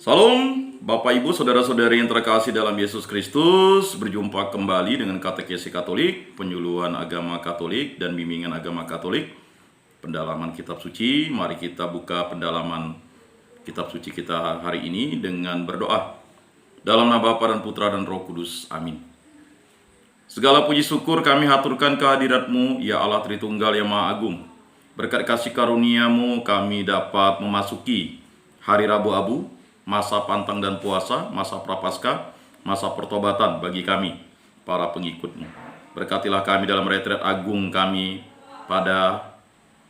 Salam Bapak Ibu Saudara-saudari yang terkasih dalam Yesus Kristus. Berjumpa kembali dengan katekesi Katolik, penyuluhan agama Katolik dan bimbingan agama Katolik, pendalaman kitab suci. Mari kita buka pendalaman kitab suci kita hari ini dengan berdoa. Dalam nama Bapa dan Putra dan Roh Kudus. Amin. Segala puji syukur kami haturkan kehadirat-Mu, ya Allah Tritunggal yang Maha Agung. Berkat kasih karunia-Mu kami dapat memasuki hari Rabu Abu, masa pantang dan puasa, masa prapaskah, masa pertobatan bagi kami, para pengikut-Mu. Berkatilah kami dalam retret agung kami pada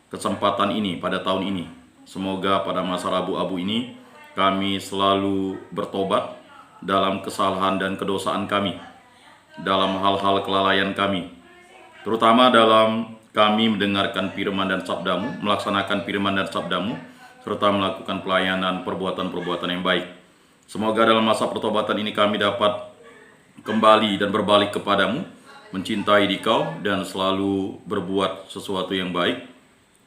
kesempatan ini, pada tahun ini. Semoga pada masa Rabu Abu ini kami selalu bertobat dalam kesalahan dan kedosaan kami, dalam hal-hal kelalaian kami, terutama dalam kami mendengarkan firman dan sabda-Mu, melaksanakan firman dan sabda-Mu, serta melakukan pelayanan perbuatan-perbuatan yang baik. Semoga dalam masa pertobatan ini kami dapat kembali dan berbalik kepadamu, mencintai Dikau dan selalu berbuat sesuatu yang baik,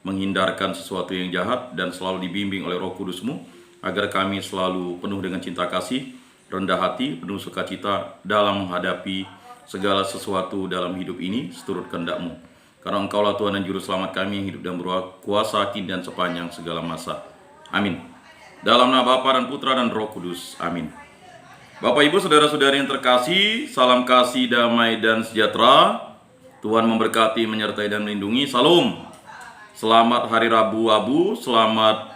menghindarkan sesuatu yang jahat, dan selalu dibimbing oleh Roh Kudus-Mu, agar kami selalu penuh dengan cinta kasih, rendah hati, penuh sukacita dalam menghadapi segala sesuatu dalam hidup ini seturut kehendak-Mu. Karena Engkaulah Tuhan dan Juru Selamat kami yang hidup dan berkuasa kini dan sepanjang segala masa. Amin. Dalam nama Bapa dan Putra dan Roh Kudus. Amin. Bapak Ibu Saudara-saudari yang terkasih, salam kasih, damai dan sejahtera. Tuhan memberkati, menyertai dan melindungi. Salam. Selamat hari Rabu Abu, selamat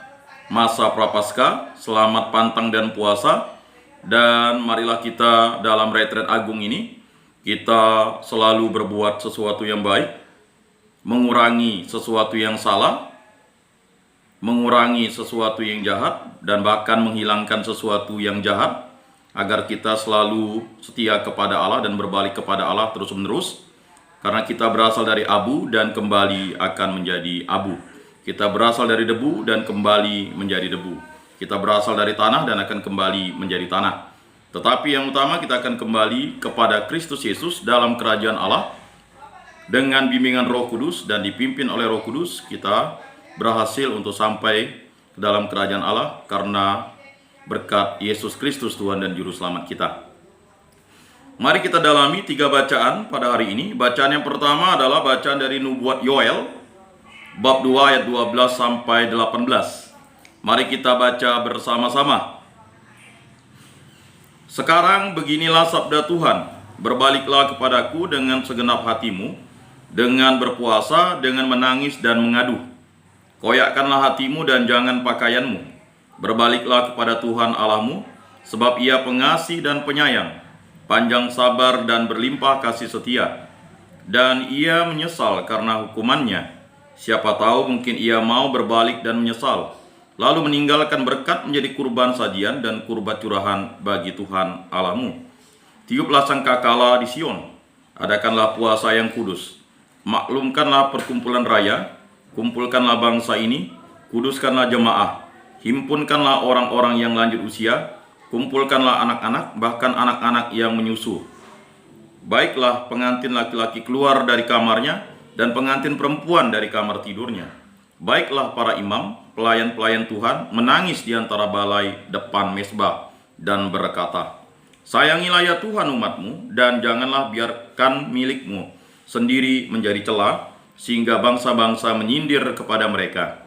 masa prapaskah, selamat pantang dan puasa. Dan marilah kita dalam retret agung ini, kita selalu berbuat sesuatu yang baik, mengurangi sesuatu yang salah, mengurangi sesuatu yang jahat, dan bahkan menghilangkan sesuatu yang jahat, agar kita selalu setia kepada Allah dan berbalik kepada Allah terus-menerus, karena kita berasal dari abu dan kembali akan menjadi abu. Kita berasal dari debu dan kembali menjadi debu. Kita berasal dari tanah dan akan kembali menjadi tanah. Tetapi yang utama, kita akan kembali kepada Kristus Yesus dalam kerajaan Allah. Dengan bimbingan Roh Kudus dan dipimpin oleh Roh Kudus, kita berhasil untuk sampai ke dalam kerajaan Allah karena berkat Yesus Kristus Tuhan dan Juru Selamat kita. Mari kita dalami 3 bacaan pada hari ini. Bacaan yang pertama adalah bacaan dari Nubuat Yoel, bab 2 ayat 12 sampai 18. Mari kita baca bersama-sama. Sekarang beginilah sabda Tuhan, berbaliklah kepadaku dengan segenap hatimu, dengan berpuasa, dengan menangis dan mengadu. Koyakkanlah hatimu dan jangan pakaianmu. Berbaliklah kepada Tuhan Allahmu, sebab Ia pengasih dan penyayang, panjang sabar dan berlimpah kasih setia. Dan Ia menyesal karena hukumannya. Siapa tahu mungkin Ia mau berbalik dan menyesal, lalu meninggalkan berkat menjadi kurban sajian dan kurban curahan bagi Tuhan Allahmu. Tiuplah sangkakala di Sion, adakanlah puasa yang kudus. Maklumkanlah perkumpulan raya, kumpulkanlah bangsa ini, kuduskanlah jemaah, himpunkanlah orang-orang yang lanjut usia, kumpulkanlah anak-anak, bahkan anak-anak yang menyusu. Baiklah pengantin laki-laki keluar dari kamarnya, dan pengantin perempuan dari kamar tidurnya. Baiklah para imam, pelayan-pelayan Tuhan, menangis di antara balai depan mesbah, dan berkata, sayangilah ya Tuhan umat-Mu, dan janganlah biarkan milik-Mu sendiri menjadi celah, sehingga bangsa-bangsa menyindir kepada mereka.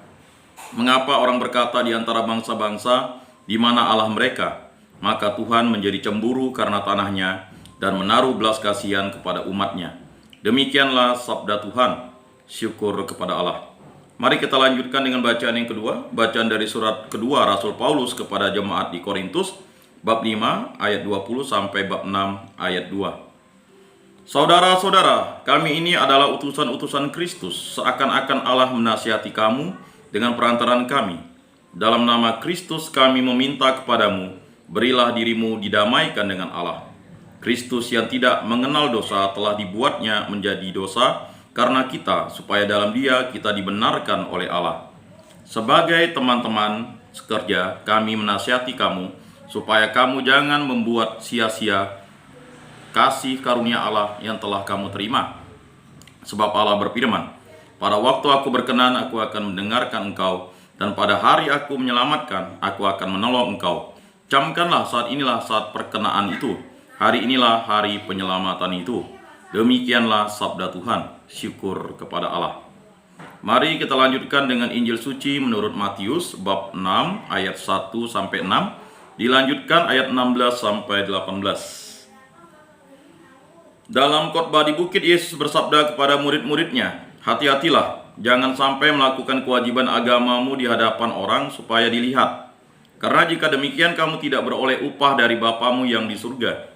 Mengapa orang berkata di antara bangsa-bangsa, di mana Allah mereka? Maka Tuhan menjadi cemburu karena tanahnya, dan menaruh belas kasihan kepada umatnya. Demikianlah sabda Tuhan. Syukur kepada Allah. Mari kita lanjutkan dengan bacaan yang kedua. Bacaan dari surat kedua Rasul Paulus kepada jemaat di Korintus, bab 5 ayat 20 sampai bab 6 ayat 2. Saudara-saudara, kami ini adalah utusan-utusan Kristus, seakan-akan Allah menasihati kamu dengan perantaraan kami. Dalam nama Kristus kami meminta kepadamu, berilah dirimu didamaikan dengan Allah. Kristus yang tidak mengenal dosa telah dibuatnya menjadi dosa karena kita, supaya dalam Dia kita dibenarkan oleh Allah. Sebagai teman-teman sekerja, kami menasihati kamu, supaya kamu jangan membuat sia-sia kasih karunia Allah yang telah kamu terima. Sebab Allah berfirman, pada waktu aku berkenan, aku akan mendengarkan engkau, dan pada hari aku menyelamatkan, aku akan menolong engkau. Camkanlah saat inilah saat perkenaan itu. Hari inilah hari penyelamatan itu. Demikianlah sabda Tuhan. Syukur kepada Allah. Mari kita lanjutkan dengan Injil suci menurut Matius bab 6 ayat 1 sampai 6. Dilanjutkan ayat 16 sampai 18. Dalam khotbah di bukit, Yesus bersabda kepada murid-muridnya, "Hati-hatilah, jangan sampai melakukan kewajiban agamamu di hadapan orang supaya dilihat. Karena jika demikian kamu tidak beroleh upah dari Bapamu yang di surga.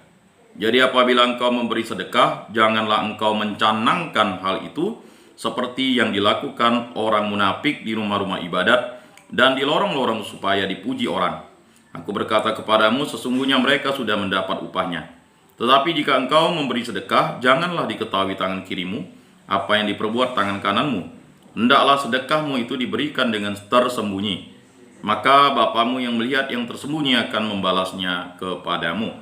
Jadi apabila engkau memberi sedekah, janganlah engkau mencanangkan hal itu seperti yang dilakukan orang munafik di rumah-rumah ibadat dan di lorong-lorong supaya dipuji orang. Aku berkata kepadamu, sesungguhnya mereka sudah mendapat upahnya. Tetapi jika engkau memberi sedekah, janganlah diketahui tangan kirimu apa yang diperbuat tangan kananmu. Hendaklah sedekahmu itu diberikan dengan tersembunyi. Maka Bapamu yang melihat yang tersembunyi akan membalasnya kepadamu.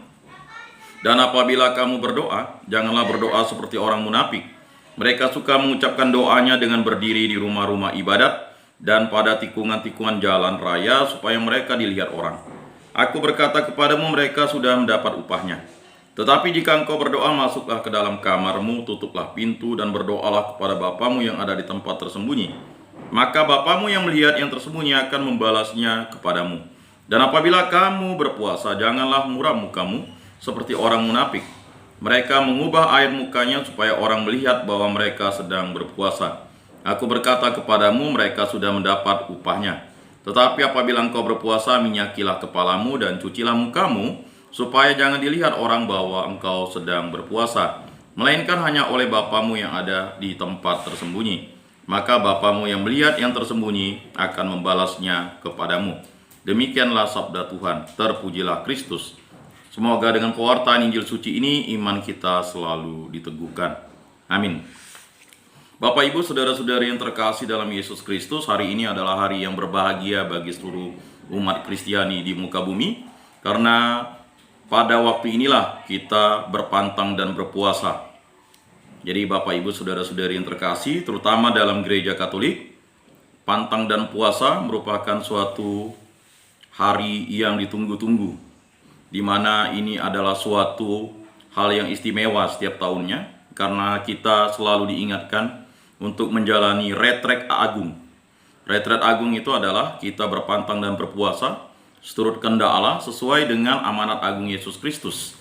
Dan apabila kamu berdoa, janganlah berdoa seperti orang munafik. Mereka suka mengucapkan doanya dengan berdiri di rumah-rumah ibadat dan pada tikungan-tikungan jalan raya supaya mereka dilihat orang. Aku berkata kepadamu, mereka sudah mendapat upahnya. Tetapi jika engkau berdoa, masuklah ke dalam kamarmu, tutuplah pintu dan berdoalah kepada Bapamu yang ada di tempat tersembunyi. Maka Bapamu yang melihat yang tersembunyi akan membalasnya kepadamu. Dan apabila kamu berpuasa, janganlah muram mukamu seperti orang munafik. Mereka mengubah air mukanya supaya orang melihat bahwa mereka sedang berpuasa. Aku berkata kepadamu, mereka sudah mendapat upahnya. Tetapi apabila engkau berpuasa, minyakilah kepalamu dan cucilah mukamu, supaya jangan dilihat orang bahwa engkau sedang berpuasa, melainkan hanya oleh Bapamu yang ada di tempat tersembunyi. Maka Bapamu yang melihat yang tersembunyi akan membalasnya kepadamu. Demikianlah sabda Tuhan. Terpujilah Kristus. Semoga dengan pewartaan Injil suci ini iman kita selalu diteguhkan. Amin. Bapak, Ibu, saudara-saudari yang terkasih dalam Yesus Kristus, hari ini adalah hari yang berbahagia bagi seluruh umat Kristiani di muka bumi, karena pada waktu inilah kita berpantang dan berpuasa. Jadi Bapak, Ibu, saudara-saudari yang terkasih, terutama dalam gereja Katolik, pantang dan puasa merupakan suatu hari yang ditunggu-tunggu, di mana ini adalah suatu hal yang istimewa setiap tahunnya, karena kita selalu diingatkan untuk menjalani retret agung. Retret agung itu adalah kita berpantang dan berpuasa seturut kehendak Allah sesuai dengan amanat agung Yesus Kristus.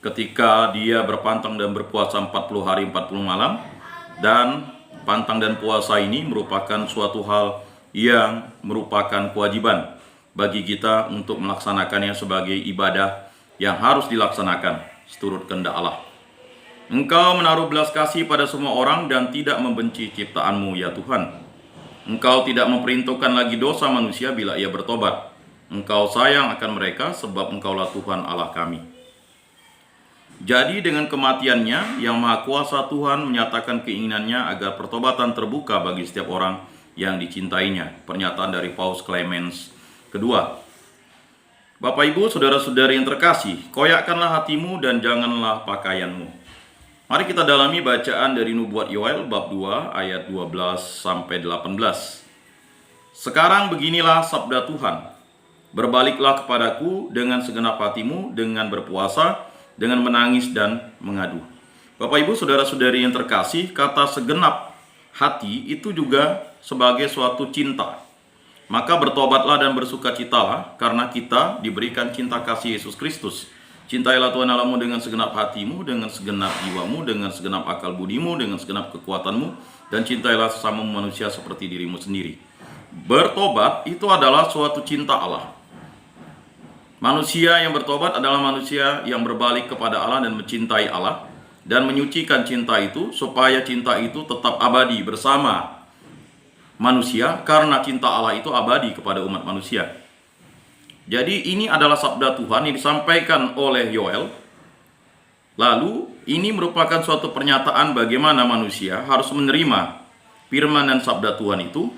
Ketika dia berpantang dan berpuasa 40 hari 40 malam, dan pantang dan puasa ini merupakan suatu hal yang merupakan kewajiban bagi kita untuk melaksanakannya sebagai ibadah yang harus dilaksanakan seturut kehendak Allah. Engkau menaruh belas kasih pada semua orang dan tidak membenci ciptaanmu, ya Tuhan. Engkau tidak memperhitungkan lagi dosa manusia bila ia bertobat. Engkau sayang akan mereka sebab Engkaulah Tuhan Allah kami. Jadi dengan kematiannya, Yang Maha Kuasa Tuhan menyatakan keinginannya agar pertobatan terbuka bagi setiap orang yang dicintainya. Pernyataan dari Paus Clemens kedua. Bapak, Ibu, saudara-saudari yang terkasih, koyakkanlah hatimu dan janganlah pakaianmu. Mari kita dalami bacaan dari nubuat Yoel bab 2 ayat 12 sampai 18. Sekarang beginilah sabda Tuhan. Berbaliklah kepadaku dengan segenap hatimu, dengan berpuasa, dengan menangis dan mengadu. Bapak, Ibu, saudara-saudari yang terkasih, kata segenap hati itu juga sebagai suatu cinta. Maka bertobatlah dan bersukacitalah, karena kita diberikan cinta kasih Yesus Kristus. Cintailah Tuhan Allahmu dengan segenap hatimu, dengan segenap jiwamu, dengan segenap akal budimu, dengan segenap kekuatanmu, dan cintailah sesama manusia seperti dirimu sendiri. Bertobat itu adalah suatu cinta Allah. Manusia yang bertobat adalah manusia yang berbalik kepada Allah dan mencintai Allah, dan menyucikan cinta itu supaya cinta itu tetap abadi bersama manusia, karena cinta Allah itu abadi kepada umat manusia. Jadi ini adalah sabda Tuhan yang disampaikan oleh Yoel. Lalu ini merupakan suatu pernyataan bagaimana manusia harus menerima firman dan sabda Tuhan itu,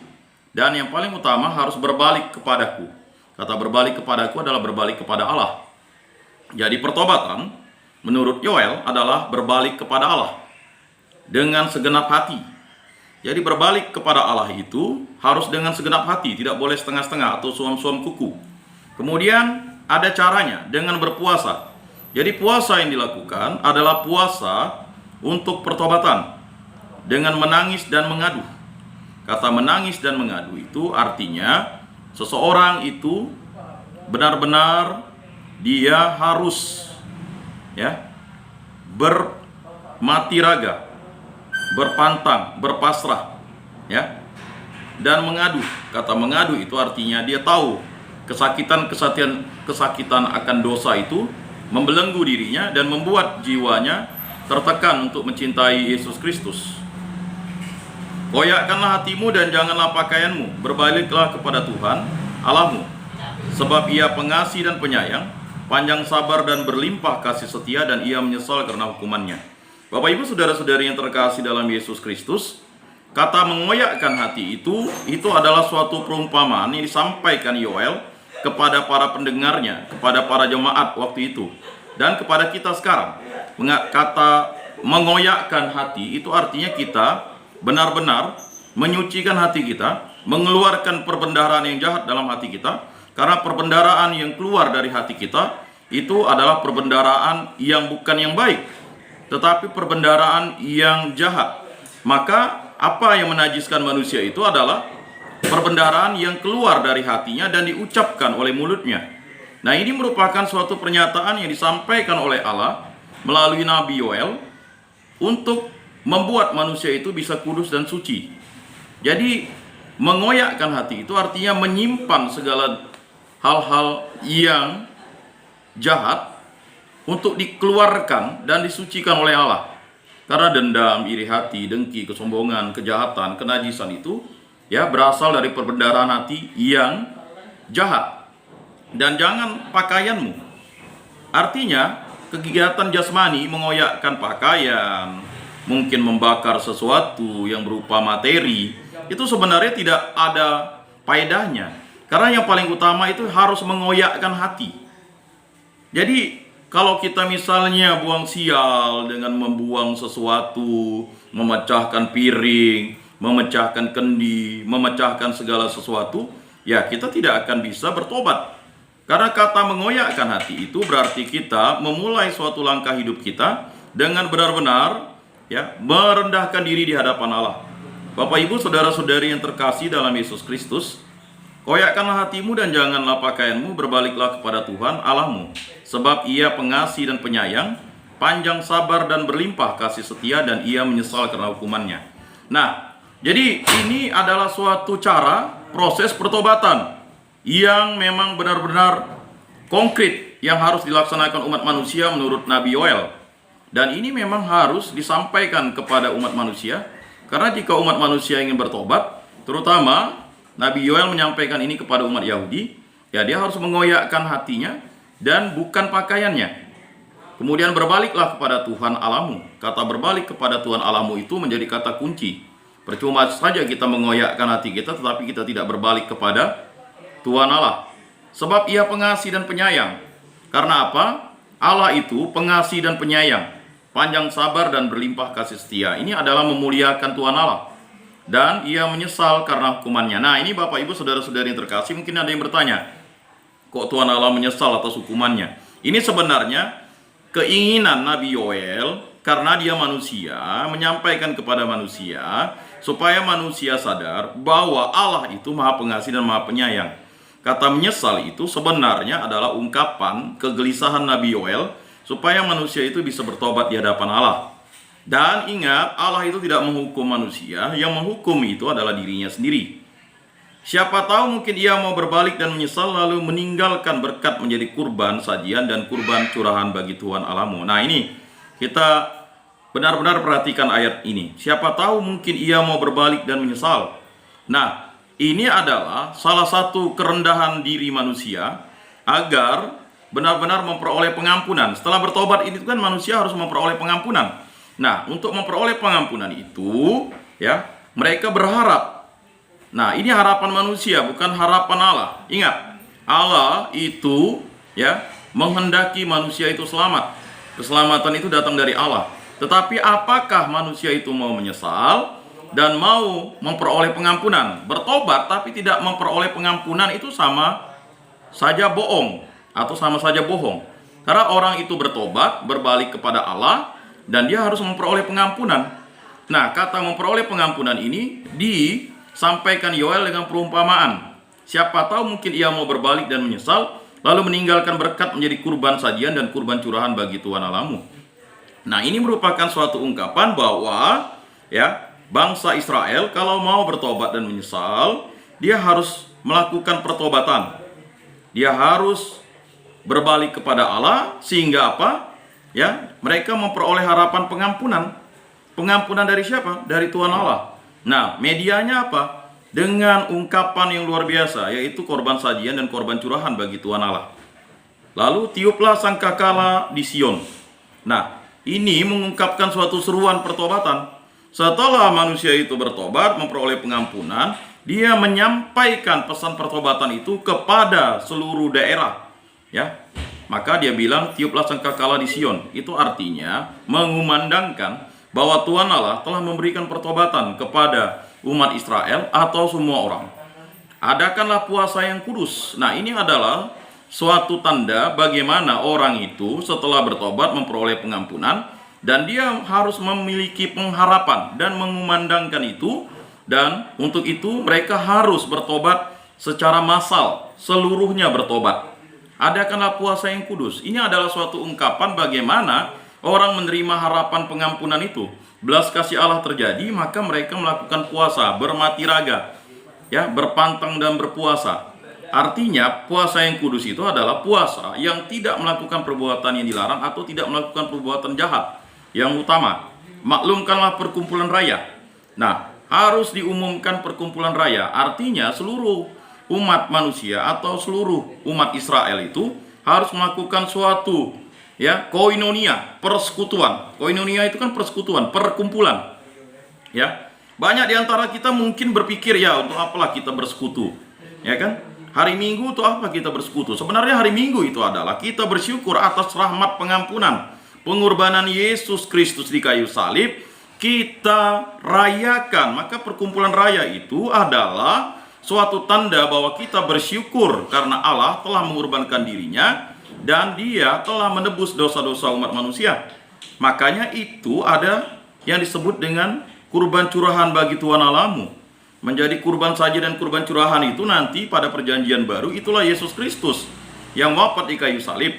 dan yang paling utama harus berbalik kepadaku. Kata berbalik kepadaku adalah berbalik kepada Allah. Jadi pertobatan menurut Yoel adalah berbalik kepada Allah dengan segenap hati. Jadi berbalik kepada Allah itu harus dengan segenap hati, tidak boleh setengah-setengah atau suam-suam kuku. Kemudian ada caranya dengan berpuasa. Jadi puasa yang dilakukan adalah puasa untuk pertobatan dengan menangis dan mengadu. Kata menangis dan mengadu itu artinya seseorang itu benar-benar dia harus bermati raga, berpantang, berpasrah, dan mengadu. Kata mengadu itu artinya dia tahu kesakitan akan dosa itu membelenggu dirinya dan membuat jiwanya tertekan untuk mencintai Yesus Kristus. Koyakkanlah hatimu dan janganlah pakaianmu, berbaliklah kepada Tuhan Allahmu, sebab Ia pengasih dan penyayang, panjang sabar dan berlimpah kasih setia, dan Ia menyesal karena hukumannya. Bapak Ibu saudara-saudari yang terkasih dalam Yesus Kristus, kata mengoyakkan hati itu adalah suatu perumpamaan yang disampaikan Yoel kepada para pendengarnya, kepada para jemaat waktu itu, dan kepada kita sekarang. Kata mengoyakkan hati itu artinya kita benar-benar menyucikan hati kita, mengeluarkan perbendaharaan yang jahat dalam hati kita, karena perbendaharaan yang keluar dari hati kita itu adalah perbendaharaan yang bukan yang baik, tetapi perbendaharaan yang jahat. Maka apa yang menajiskan manusia itu adalah perbendaharaan yang keluar dari hatinya dan diucapkan oleh mulutnya. Nah, ini merupakan suatu pernyataan yang disampaikan oleh Allah melalui Nabi Yoel untuk membuat manusia itu bisa kudus dan suci. Jadi mengoyakkan hati itu artinya menyimpan segala hal-hal yang jahat untuk dikeluarkan dan disucikan oleh Allah. Karena dendam, iri hati, dengki, kesombongan, kejahatan, kenajisan itu berasal dari perbendaharaan hati yang jahat. Dan jangan pakaianmu. Artinya kegiatan jasmani, mengoyakkan pakaian, mungkin membakar sesuatu yang berupa materi, itu sebenarnya tidak ada faedahnya. Karena yang paling utama itu harus mengoyakkan hati. Jadi kalau kita misalnya buang sial dengan membuang sesuatu, memecahkan piring, memecahkan kendi, memecahkan segala sesuatu, kita tidak akan bisa bertobat. Karena kata mengoyakkan hati itu berarti kita memulai suatu langkah hidup kita dengan benar-benar merendahkan diri di hadapan Allah. Bapak Ibu saudara-saudari yang terkasih dalam Yesus Kristus, koyakkanlah hatimu dan janganlah pakaianmu, berbaliklah kepada Tuhan Allahmu, sebab Ia pengasih dan penyayang, panjang sabar dan berlimpah kasih setia, dan Ia menyesal karena hukumannya. Nah, jadi ini adalah suatu cara proses pertobatan yang memang benar-benar konkret yang harus dilaksanakan umat manusia menurut Nabi Yoel. Dan ini memang harus disampaikan kepada umat manusia, karena jika umat manusia ingin bertobat, terutama Nabi Yoel menyampaikan ini kepada umat Yahudi, dia harus mengoyakkan hatinya dan bukan pakaiannya. Kemudian berbaliklah kepada Tuhan Allahmu. Kata berbalik kepada Tuhan Allahmu itu menjadi kata kunci. Percuma saja kita mengoyakkan hati kita, tetapi kita tidak berbalik kepada Tuhan Allah. Sebab Ia pengasih dan penyayang. Karena apa? Allah itu pengasih dan penyayang, panjang sabar dan berlimpah kasih setia. Ini adalah memuliakan Tuhan Allah. Dan Ia menyesal karena hukumannya. Nah, ini Bapak Ibu saudara-saudari yang terkasih, mungkin ada yang bertanya, kok Tuhan Allah menyesal atas hukumannya? Ini sebenarnya keinginan Nabi Yoel, karena dia manusia, menyampaikan kepada manusia supaya manusia sadar bahwa Allah itu Maha Pengasih dan Maha Penyayang. Kata menyesal itu sebenarnya adalah ungkapan kegelisahan Nabi Yoel supaya manusia itu bisa bertobat di hadapan Allah. Dan ingat, Allah itu tidak menghukum manusia, yang menghukum itu adalah dirinya sendiri. Siapa tahu mungkin ia mau berbalik dan menyesal lalu meninggalkan berkat menjadi kurban sajian dan kurban curahan bagi Tuhan Allahmu. Nah, ini kita benar-benar perhatikan ayat ini. Siapa tahu mungkin ia mau berbalik dan menyesal. Nah, ini adalah salah satu kerendahan diri manusia agar benar-benar memperoleh pengampunan. Setelah bertobat ini kan manusia harus memperoleh pengampunan. Nah, untuk memperoleh pengampunan itu, mereka berharap. Nah, ini harapan manusia, bukan harapan Allah. Ingat, Allah itu menghendaki manusia itu selamat. Keselamatan itu datang dari Allah. Tetapi apakah manusia itu mau menyesal dan mau memperoleh pengampunan? Bertobat tapi tidak memperoleh pengampunan itu sama saja bohong. atau sama saja bohong. Karena orang itu bertobat, berbalik kepada Allah, dan dia harus memperoleh pengampunan. Nah, kata memperoleh pengampunan ini disampaikan Yoel dengan perumpamaan. Siapa tahu mungkin ia mau berbalik dan menyesal, lalu meninggalkan berkat menjadi kurban sajian dan kurban curahan bagi Tuhan Allahmu. Nah, ini merupakan suatu ungkapan bahwa ya, bangsa Israel kalau mau bertobat dan menyesal, dia harus melakukan pertobatan. Dia harus berbalik kepada Allah, sehingga apa? Ya, mereka memperoleh harapan pengampunan. Pengampunan dari siapa? Dari Tuhan Allah. Nah, medianya apa? Dengan ungkapan yang luar biasa, yaitu korban sajian dan korban curahan bagi Tuhan Allah. Lalu tiuplah sangkakala di Sion. Nah, ini mengungkapkan suatu seruan pertobatan. Setelah manusia itu bertobat, memperoleh pengampunan, dia menyampaikan pesan pertobatan itu kepada seluruh daerah. Ya, maka dia bilang tiuplah sangkakala di Sion. Itu artinya mengumandangkan bahwa Tuhan Allah telah memberikan pertobatan kepada umat Israel atau semua orang. Adakanlah puasa yang kudus. Nah, ini adalah suatu tanda bagaimana orang itu setelah bertobat memperoleh pengampunan, dan dia harus memiliki pengharapan dan mengumandangkan itu. Dan untuk itu mereka harus bertobat secara massal, seluruhnya bertobat. Adakanlah puasa yang kudus. Ini adalah suatu ungkapan bagaimana orang menerima harapan pengampunan itu. Belas kasih Allah terjadi, maka mereka melakukan puasa, bermati raga, ya, berpantang dan berpuasa. Artinya puasa yang kudus itu adalah puasa yang tidak melakukan perbuatan yang dilarang atau tidak melakukan perbuatan jahat. Yang utama, maklumkanlah perkumpulan raya. Nah, harus diumumkan perkumpulan raya. Artinya seluruh umat manusia atau seluruh umat Israel itu harus melakukan suatu, ya, koinonia, persekutuan. Koinonia itu kan persekutuan, perkumpulan. Ya, banyak di antara kita mungkin berpikir, ya, untuk apalah kita bersekutu? Ya kan? Hari Minggu untuk apa kita bersekutu? Sebenarnya hari Minggu itu adalah kita bersyukur atas rahmat pengampunan, pengorbanan Yesus Kristus di kayu salib, kita rayakan. Maka perkumpulan raya itu adalah suatu tanda bahwa kita bersyukur karena Allah telah mengorbankan dirinya dan dia telah menebus dosa-dosa umat manusia. Makanya itu ada yang disebut dengan kurban curahan bagi Tuhan Allahmu. Menjadi kurban saja dan kurban curahan itu nanti pada perjanjian baru, itulah Yesus Kristus yang wafat di kayu salib.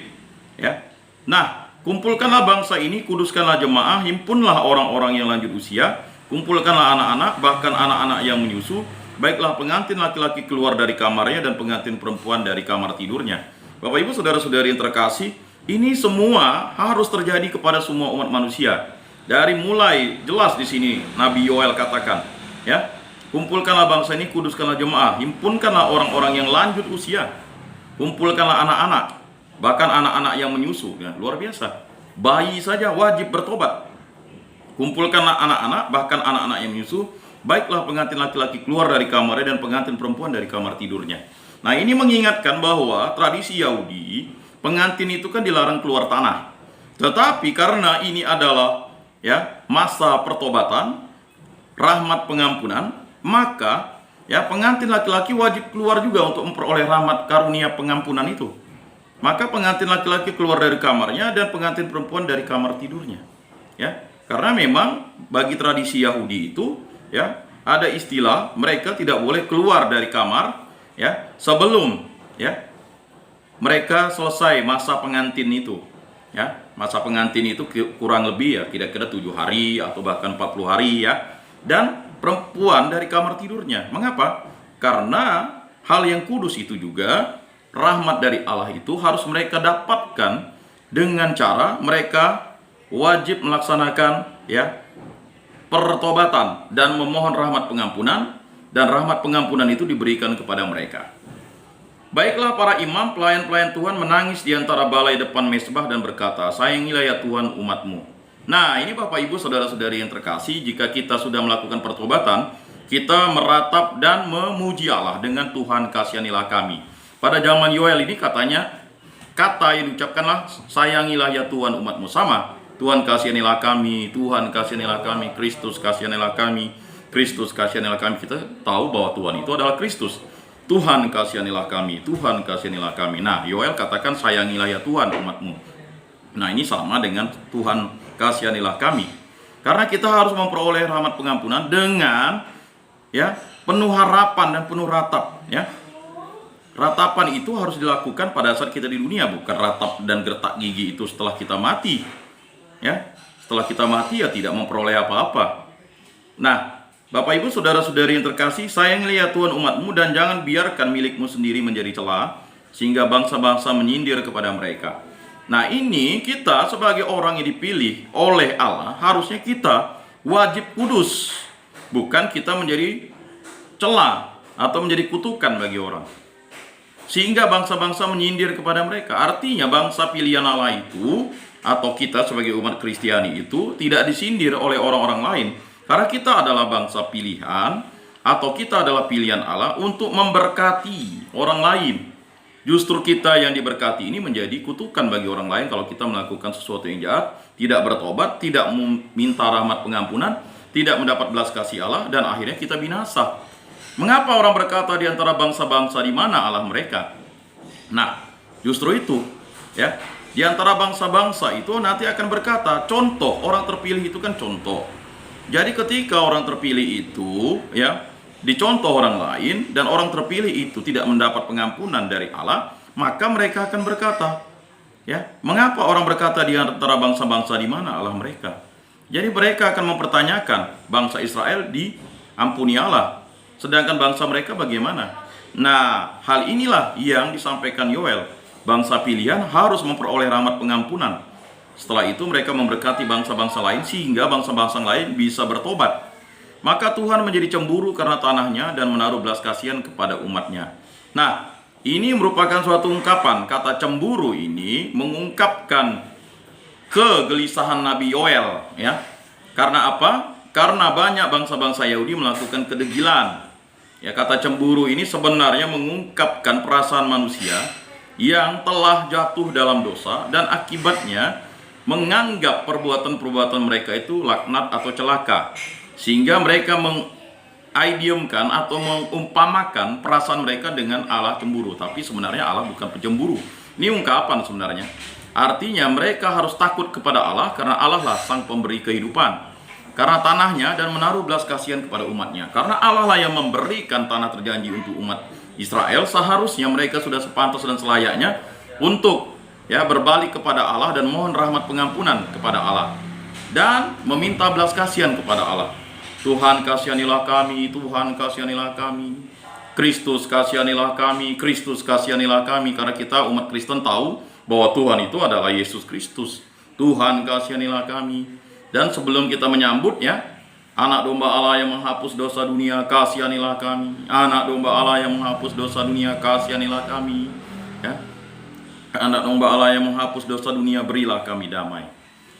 Ya. Nah, kumpulkanlah bangsa ini, kuduskanlah jemaah, himpunlah orang-orang yang lanjut usia, kumpulkanlah anak-anak, bahkan anak-anak yang menyusu, baiklah pengantin laki-laki keluar dari kamarnya dan pengantin perempuan dari kamar tidurnya. Bapak Ibu saudara-saudari yang terkasih, ini semua harus terjadi kepada semua umat manusia. Dari mulai jelas di sini Nabi Yoel katakan, ya, kumpulkanlah bangsa ini, kuduskanlah jemaah, himpunkanlah orang-orang yang lanjut usia, kumpulkanlah anak-anak, bahkan anak-anak yang menyusu. Ya, luar biasa. Bayi saja wajib bertobat. Kumpulkanlah anak-anak, bahkan anak-anak yang menyusu, baiklah pengantin laki-laki keluar dari kamarnya dan pengantin perempuan dari kamar tidurnya. Nah, ini mengingatkan bahwa tradisi Yahudi, pengantin itu kan dilarang keluar tanah. Tetapi karena ini adalah, ya, masa pertobatan, rahmat pengampunan, maka, ya, pengantin laki-laki wajib keluar juga untuk memperoleh rahmat karunia pengampunan itu. Maka pengantin laki-laki keluar dari kamarnya dan pengantin perempuan dari kamar tidurnya. Ya, karena memang bagi tradisi Yahudi itu, ya, ada istilah mereka tidak boleh keluar dari kamar, ya, sebelum, ya, mereka selesai masa pengantin itu. Ya, masa pengantin itu kurang lebih, ya, kira-kira 7 hari atau bahkan 40 hari, ya. Dan perempuan dari kamar tidurnya. Mengapa? Karena hal yang kudus itu juga, rahmat dari Allah itu harus mereka dapatkan dengan cara mereka wajib melaksanakan, ya, pertobatan dan memohon rahmat pengampunan, dan rahmat pengampunan itu diberikan kepada mereka. Baiklah para imam, pelayan-pelayan Tuhan menangis di antara balai depan mezbah dan berkata, sayangilah ya Tuhan umatmu. Nah, ini Bapak Ibu saudara-saudari yang terkasih, jika kita sudah melakukan pertobatan, kita meratap dan memuji Allah dengan Tuhan kasihanilah kami. Pada zaman Yoel ini katanya, kata yang diucapkanlah, sayangilah ya Tuhan umatmu, sama. Tuhan kasihanilah kami, Tuhan kasihanilah kami, Kristus kasihanilah kami, Kristus kasihanilah kami. Kita tahu bahwa Tuhan itu adalah Kristus. Tuhan kasihanilah kami, Tuhan kasihanilah kami. Nah, Yoel katakan sayangilah ya Tuhan umatmu. Nah, ini sama dengan Tuhan kasihanilah kami. Karena kita harus memperoleh rahmat pengampunan dengan penuh harapan dan penuh ratap, Ratapan itu harus dilakukan pada saat kita di dunia, bukan ratap dan gertak gigi itu setelah kita mati. Setelah kita mati tidak memperoleh apa-apa. Nah, Bapak Ibu saudara-saudari yang terkasih, sayangilah ya Tuhan umatmu dan jangan biarkan milikmu sendiri menjadi celah sehingga bangsa-bangsa menyindir kepada mereka. Nah, ini kita sebagai orang yang dipilih oleh Allah, harusnya kita wajib kudus, bukan kita menjadi celah atau menjadi kutukan bagi orang sehingga bangsa-bangsa menyindir kepada mereka. Artinya bangsa pilihan Allah itu, atau kita sebagai umat Kristiani itu, tidak disindir oleh orang-orang lain. Karena kita adalah bangsa pilihan, atau kita adalah pilihan Allah untuk memberkati orang lain. Justru kita yang diberkati ini menjadi kutukan bagi orang lain kalau kita melakukan sesuatu yang jahat, tidak bertobat, tidak meminta rahmat pengampunan, tidak mendapat belas kasih Allah, dan akhirnya kita binasa. Mengapa orang berkata di antara bangsa-bangsa di mana Allah mereka? Nah, justru itu, di antara bangsa-bangsa itu nanti akan berkata, contoh, orang terpilih itu kan contoh. Jadi ketika orang terpilih itu dicontoh orang lain dan orang terpilih itu tidak mendapat pengampunan dari Allah, maka mereka akan berkata, mengapa orang berkata di antara bangsa-bangsa di mana Allah mereka? Jadi mereka akan mempertanyakan bangsa Israel diampuni Allah, sedangkan bangsa mereka bagaimana? Nah, hal inilah yang disampaikan Yoel. Bangsa pilihan harus memperoleh rahmat pengampunan. Setelah itu mereka memberkati bangsa-bangsa lain sehingga bangsa-bangsa lain bisa bertobat. Maka Tuhan menjadi cemburu karena tanahnya dan menaruh belas kasihan kepada umatnya. Nah, ini merupakan suatu ungkapan. Kata cemburu ini mengungkapkan kegelisahan Nabi Yoel, Karena apa? Karena banyak bangsa-bangsa Yahudi melakukan kedegilan. Kata cemburu ini sebenarnya mengungkapkan perasaan manusia yang telah jatuh dalam dosa dan akibatnya menganggap perbuatan-perbuatan mereka itu laknat atau celaka, sehingga mereka mengidiomkan atau mengumpamakan perasaan mereka dengan Allah cemburu. Tapi sebenarnya Allah bukan pencemburu. Ini ungkapan sebenarnya. Artinya mereka harus takut kepada Allah karena Allah lah sang pemberi kehidupan, karena tanahnya, dan menaruh belas kasihan kepada umatnya. Karena Allah lah yang memberikan tanah terjanji untuk umat Israel, seharusnya mereka sudah sepantas dan selayaknya untuk berbalik kepada Allah dan mohon rahmat pengampunan kepada Allah dan meminta belas kasihan kepada Allah. Tuhan kasihanilah kami, Tuhan kasihanilah kami, Kristus kasihanilah kami, Kristus kasihanilah kami. Karena kita umat Kristen tahu bahwa Tuhan itu adalah Yesus Kristus. Tuhan kasihanilah kami. Dan sebelum kita menyambut anak domba Allah yang menghapus dosa dunia, kasihanilah kami. Anak domba Allah yang menghapus dosa dunia, kasihanilah kami. Anak domba Allah yang menghapus dosa dunia, berilah kami damai.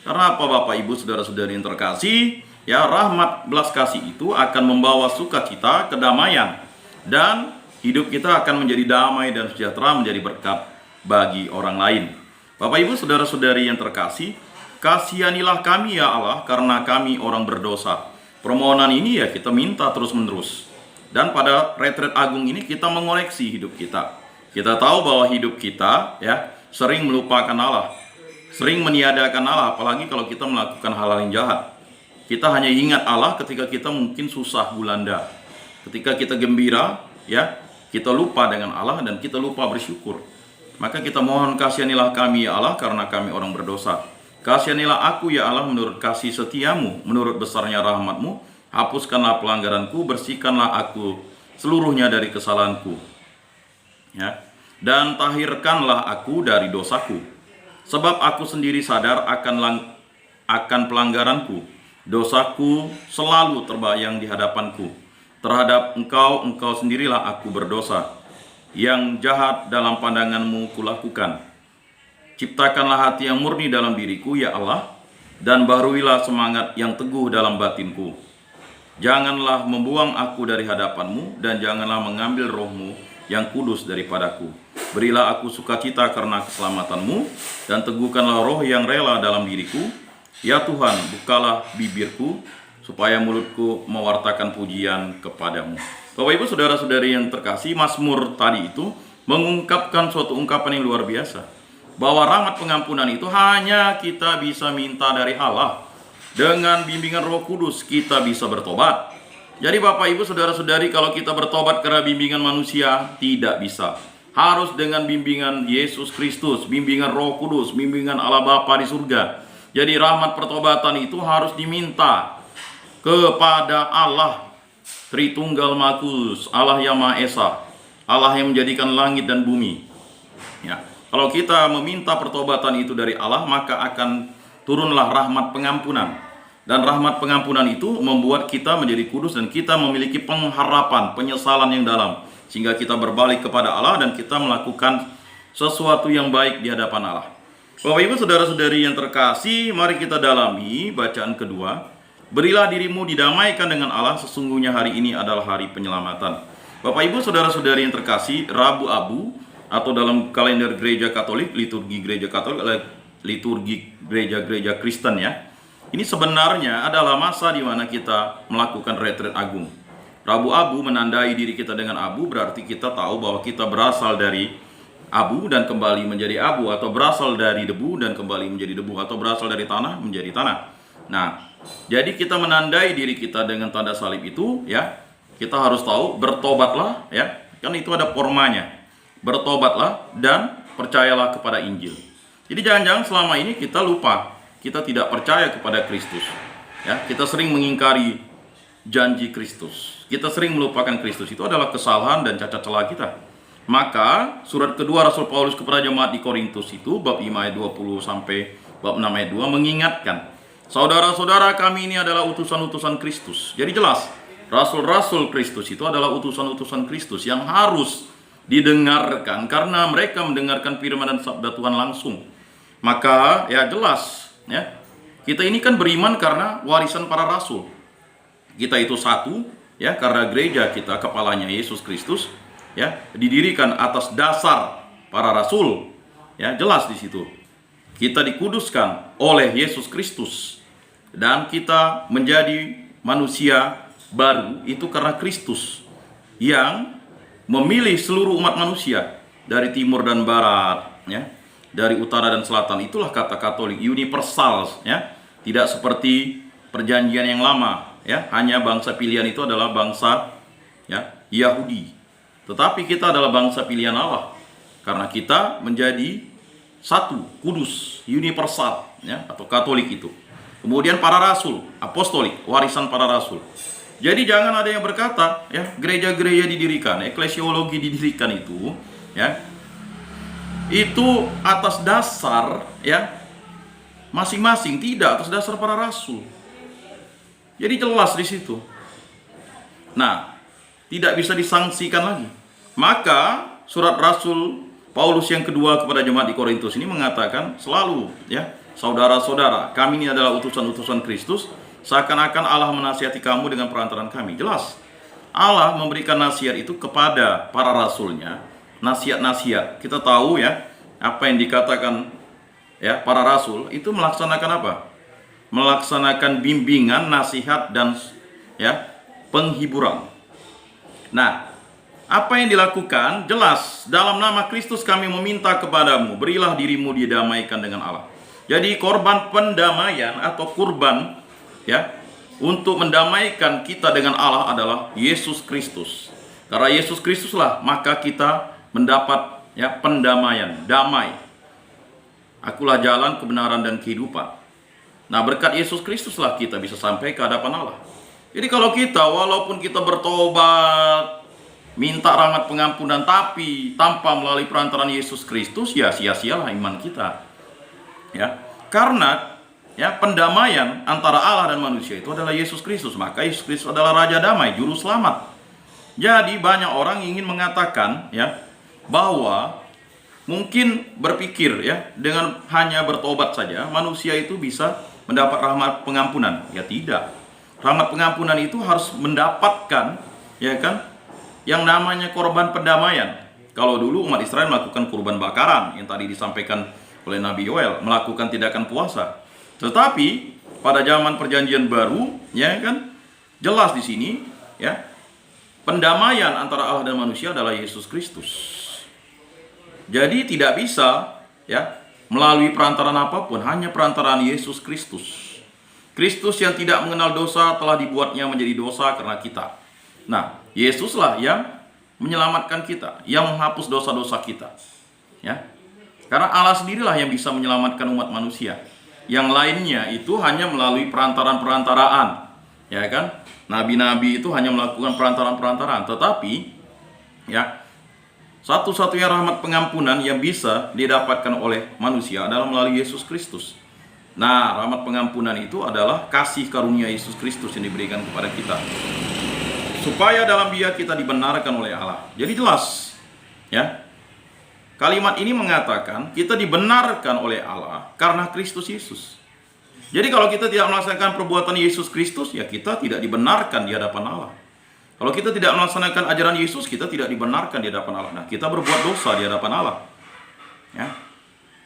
Karena apa Bapak Ibu saudara-saudari yang terkasih? Rahmat belas kasih itu akan membawa sukacita, kedamaian, dan hidup kita akan menjadi damai dan sejahtera, menjadi berkat bagi orang lain. Bapak Ibu saudara-saudari yang terkasih, kasihanilah kami ya Allah karena kami orang berdosa. Permohonan ini kita minta terus-menerus. Dan pada retret agung ini kita mengoreksi hidup kita. Kita tahu bahwa hidup kita sering melupakan Allah, sering meniadakan Allah, apalagi kalau kita melakukan hal-hal yang jahat. Kita hanya ingat Allah ketika kita mungkin susah gulanda. Ketika kita gembira, kita lupa dengan Allah dan kita lupa bersyukur. Maka kita mohon kasihanilah kami ya Allah karena kami orang berdosa. Kasihanilah aku ya Allah menurut kasih setiamu, menurut besarnya rahmatmu. Hapuskanlah pelanggaranku, bersihkanlah aku seluruhnya dari kesalahanku. Dan tahirkanlah aku dari dosaku. Sebab aku sendiri sadar akan pelanggaranku. Dosaku selalu terbayang di hadapanku. Terhadap engkau sendirilah aku berdosa. Yang jahat dalam pandanganmu kulakukan. Ciptakanlah hati yang murni dalam diriku ya Allah, dan baharuilah semangat yang teguh dalam batinku. Janganlah membuang aku dari hadapanmu, dan janganlah mengambil rohmu yang kudus daripadaku. Berilah aku sukacita karena keselamatanmu, dan teguhkanlah roh yang rela dalam diriku. Ya Tuhan, bukalah bibirku, supaya mulutku mewartakan pujian kepadamu. Bapak Ibu saudara-saudari yang terkasih, Mazmur tadi itu mengungkapkan suatu ungkapan yang luar biasa, bahwa rahmat pengampunan itu hanya kita bisa minta dari Allah. Dengan bimbingan Roh Kudus kita bisa bertobat. Jadi Bapak Ibu saudara-saudari, kalau kita bertobat karena bimbingan manusia, tidak bisa. Harus dengan bimbingan Yesus Kristus, bimbingan Roh Kudus, bimbingan Allah Bapa di surga. Jadi rahmat pertobatan itu harus diminta kepada Allah Tritunggal Maha Kudus, Allah yang Maha Esa, Allah yang menjadikan langit dan bumi. Ya, kalau kita meminta pertobatan itu dari Allah, maka akan turunlah rahmat pengampunan. Dan rahmat pengampunan itu membuat kita menjadi kudus dan kita memiliki pengharapan, penyesalan yang dalam, sehingga kita berbalik kepada Allah dan kita melakukan sesuatu yang baik di hadapan Allah. Bapak Ibu saudara-saudari yang terkasih, mari kita dalami bacaan kedua. Berilah dirimu didamaikan dengan Allah, sesungguhnya hari ini adalah hari penyelamatan. Bapak Ibu saudara-saudari yang terkasih, Rabu Abu atau dalam kalender gereja Katolik, liturgi gereja Katolik, liturgi gereja-gereja Kristen ya. Ini sebenarnya adalah masa di mana kita melakukan retret agung. Rabu Abu menandai diri kita dengan abu, berarti kita tahu bahwa kita berasal dari abu dan kembali menjadi abu, atau berasal dari debu dan kembali menjadi debu, atau berasal dari tanah menjadi tanah. Nah, jadi kita menandai diri kita dengan tanda salib itu ya. Kita harus tahu, bertobatlah ya. Kan itu ada formanya. Bertobatlah dan percayalah kepada Injil. Jadi jangan-jangan selama ini kita lupa, kita tidak percaya kepada Kristus. Ya, kita sering mengingkari janji Kristus. Kita sering melupakan Kristus. Itu adalah kesalahan dan cacat celah kita. Maka surat kedua Rasul Paulus kepada jemaat di Korintus itu bab 5 ayat 20 sampai bab 6 ayat 2 mengingatkan, saudara-saudara, kami ini adalah utusan-utusan Kristus. Jadi jelas, rasul-rasul Kristus itu adalah utusan-utusan Kristus yang harus didengarkan karena mereka mendengarkan firman dan sabda Tuhan langsung. Maka ya jelas ya, kita ini kan beriman karena warisan para rasul. Kita itu satu ya karena gereja kita kepalanya Yesus Kristus ya, didirikan atas dasar para rasul. Ya, jelas di situ. Kita dikuduskan oleh Yesus Kristus dan kita menjadi manusia baru itu karena Kristus yang memilih seluruh umat manusia dari timur dan barat ya, dari utara dan selatan. Itulah kata Katolik, universal ya. Tidak seperti perjanjian yang lama ya, hanya bangsa pilihan itu adalah bangsa ya Yahudi. Tetapi kita adalah bangsa pilihan Allah karena kita menjadi satu, kudus, universal ya, atau Katolik itu. Kemudian para rasul, apostolik, warisan para rasul. Jadi jangan ada yang berkata ya, gereja-gereja didirikan, eklesiologi didirikan itu ya, itu atas dasar ya masing-masing, tidak atas dasar para rasul. Jadi jelas di situ. Nah, tidak bisa disangsikan lagi. Maka surat Rasul Paulus yang kedua kepada jemaat di Korintus ini mengatakan selalu ya, saudara-saudara, kami ini adalah utusan-utusan Kristus, seakan-akan Allah menasihati kamu dengan perantaran kami. Jelas, Allah memberikan nasihat itu kepada para rasulnya, nasihat-nasihat. Kita tahu ya, apa yang dikatakan ya para rasul itu melaksanakan apa? Melaksanakan bimbingan, nasihat dan ya penghiburan. Nah, apa yang dilakukan? Jelas, dalam nama Kristus kami meminta kepadamu, berilah dirimu didamaikan dengan Allah. Jadi korban pendamaian atau kurban ya untuk mendamaikan kita dengan Allah adalah Yesus Kristus. Karena Yesus Kristuslah maka kita mendapat ya pendamaian, damai. Akulah jalan, kebenaran dan kehidupan. Nah, berkat Yesus Kristuslah kita bisa sampai ke hadapan Allah. Jadi kalau kita walaupun kita bertobat, minta rahmat pengampunan, tapi tanpa melalui perantaran Yesus Kristus, ya sia-sialah iman kita. Ya, karena ya pendamaian antara Allah dan manusia itu adalah Yesus Kristus. Maka Yesus Kristus adalah Raja Damai, Juru Selamat. Jadi banyak orang ingin mengatakan ya bahwa mungkin berpikir ya dengan hanya bertobat saja manusia itu bisa mendapat rahmat pengampunan. Ya tidak. Rahmat pengampunan itu harus mendapatkan ya kan yang namanya korban pendamaian. Kalau dulu umat Israel melakukan kurban bakaran yang tadi disampaikan oleh Nabi Yoel, melakukan tindakan puasa. Tetapi pada zaman perjanjian baru, ya kan, jelas di sini, ya, pendamaian antara Allah dan manusia adalah Yesus Kristus. Jadi tidak bisa ya melalui perantaraan apapun, hanya perantaraan Yesus Kristus. Kristus yang tidak mengenal dosa telah dibuatnya menjadi dosa karena kita. Nah, Yesuslah yang menyelamatkan kita, yang menghapus dosa-dosa kita. Ya. Karena Allah sendirilah yang bisa menyelamatkan umat manusia. Yang lainnya itu hanya melalui perantaraan-perantaraan. Ya kan? Nabi-nabi itu hanya melakukan perantaraan-perantaraan, tetapi ya, satu-satunya rahmat pengampunan yang bisa didapatkan oleh manusia adalah melalui Yesus Kristus. Nah, rahmat pengampunan itu adalah kasih karunia Yesus Kristus yang diberikan kepada kita, supaya dalam Dia kita dibenarkan oleh Allah. Jadi jelas, ya. Kalimat ini mengatakan kita dibenarkan oleh Allah karena Kristus Yesus. Jadi kalau kita tidak melaksanakan perbuatan Yesus Kristus, ya kita tidak dibenarkan di hadapan Allah. Kalau kita tidak melaksanakan ajaran Yesus, kita tidak dibenarkan di hadapan Allah. Nah, kita berbuat dosa di hadapan Allah. Ya.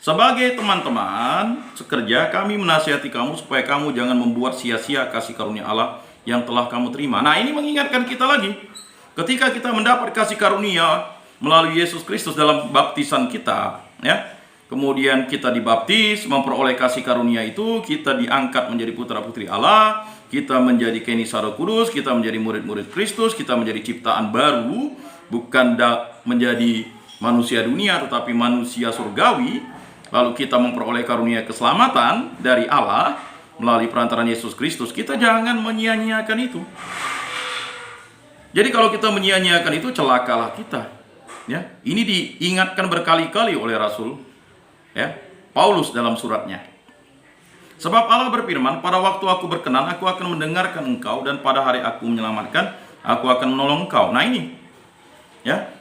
Sebagai teman-teman sekerja, kami menasihati kamu supaya kamu jangan membuat sia-sia kasih karunia Allah yang telah kamu terima. Nah, ini mengingatkan kita lagi. Ketika kita mendapat kasih karunia melalui Yesus Kristus dalam baptisan kita, ya. Kemudian kita dibaptis, memperoleh kasih karunia itu, kita diangkat menjadi putra-putri Allah, kita menjadi kenisah Roh Kudus, kita menjadi murid-murid Kristus, kita menjadi ciptaan baru, bukan menjadi manusia dunia, tetapi manusia surgawi. Lalu kita memperoleh karunia keselamatan dari Allah melalui perantaraan Yesus Kristus. Kita jangan menyia-nyiakan itu. Jadi kalau kita menyia-nyiakan itu, celakalah kita. Ya, ini diingatkan berkali-kali oleh Rasul Paulus dalam suratnya. Sebab Allah berfirman, pada waktu aku berkenan, aku akan mendengarkan engkau, dan pada hari aku menyelamatkan, aku akan menolong engkau. Nah ini, ya.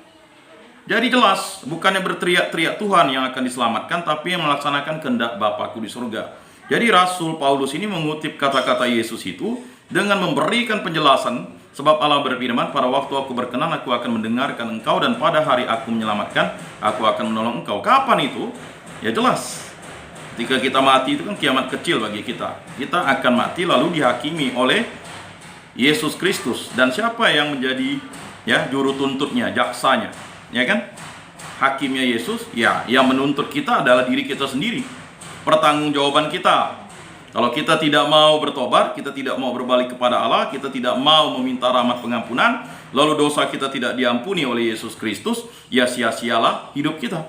Jadi jelas, bukannya berteriak-teriak Tuhan yang akan diselamatkan, tapi yang melaksanakan kehendak Bapakku di surga. Jadi Rasul Paulus ini mengutip kata-kata Yesus itu dengan memberikan penjelasan, sebab Allah berfirman, pada waktu aku berkenan, aku akan mendengarkan engkau, dan pada hari aku menyelamatkan, aku akan menolong engkau. Kapan itu? Ya jelas, ketika kita mati itu kan kiamat kecil bagi kita. Kita akan mati lalu dihakimi oleh Yesus Kristus. Dan siapa yang menjadi juru tuntutnya, jaksanya, ya kan? Hakimnya Yesus, ya, yang menuntut kita adalah diri kita sendiri. Pertanggungjawaban kita. Kalau kita tidak mau bertobat, kita tidak mau berbalik kepada Allah, kita tidak mau meminta rahmat pengampunan, lalu dosa kita tidak diampuni oleh Yesus Kristus, ya sia-sialah hidup kita.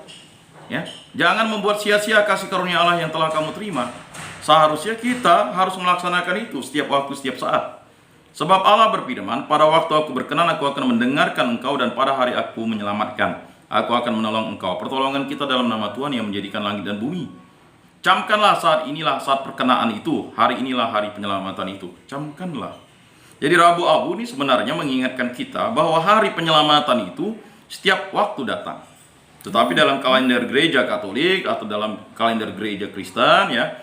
Ya, jangan membuat sia-sia kasih karunia Allah yang telah kamu terima. Seharusnya kita harus melaksanakan itu setiap waktu, setiap saat. Sebab Allah berfirman, pada waktu aku berkenan, aku akan mendengarkan engkau, dan pada hari aku menyelamatkan, aku akan menolong engkau. Pertolongan kita dalam nama Tuhan yang menjadikan langit dan bumi. Camkanlah saat inilah saat perkenaan itu, hari inilah hari penyelamatan itu. Camkanlah. Jadi Rabu Abu ini sebenarnya mengingatkan kita bahwa hari penyelamatan itu setiap waktu datang. Tetapi dalam kalender gereja Katolik atau dalam kalender gereja Kristen, ya,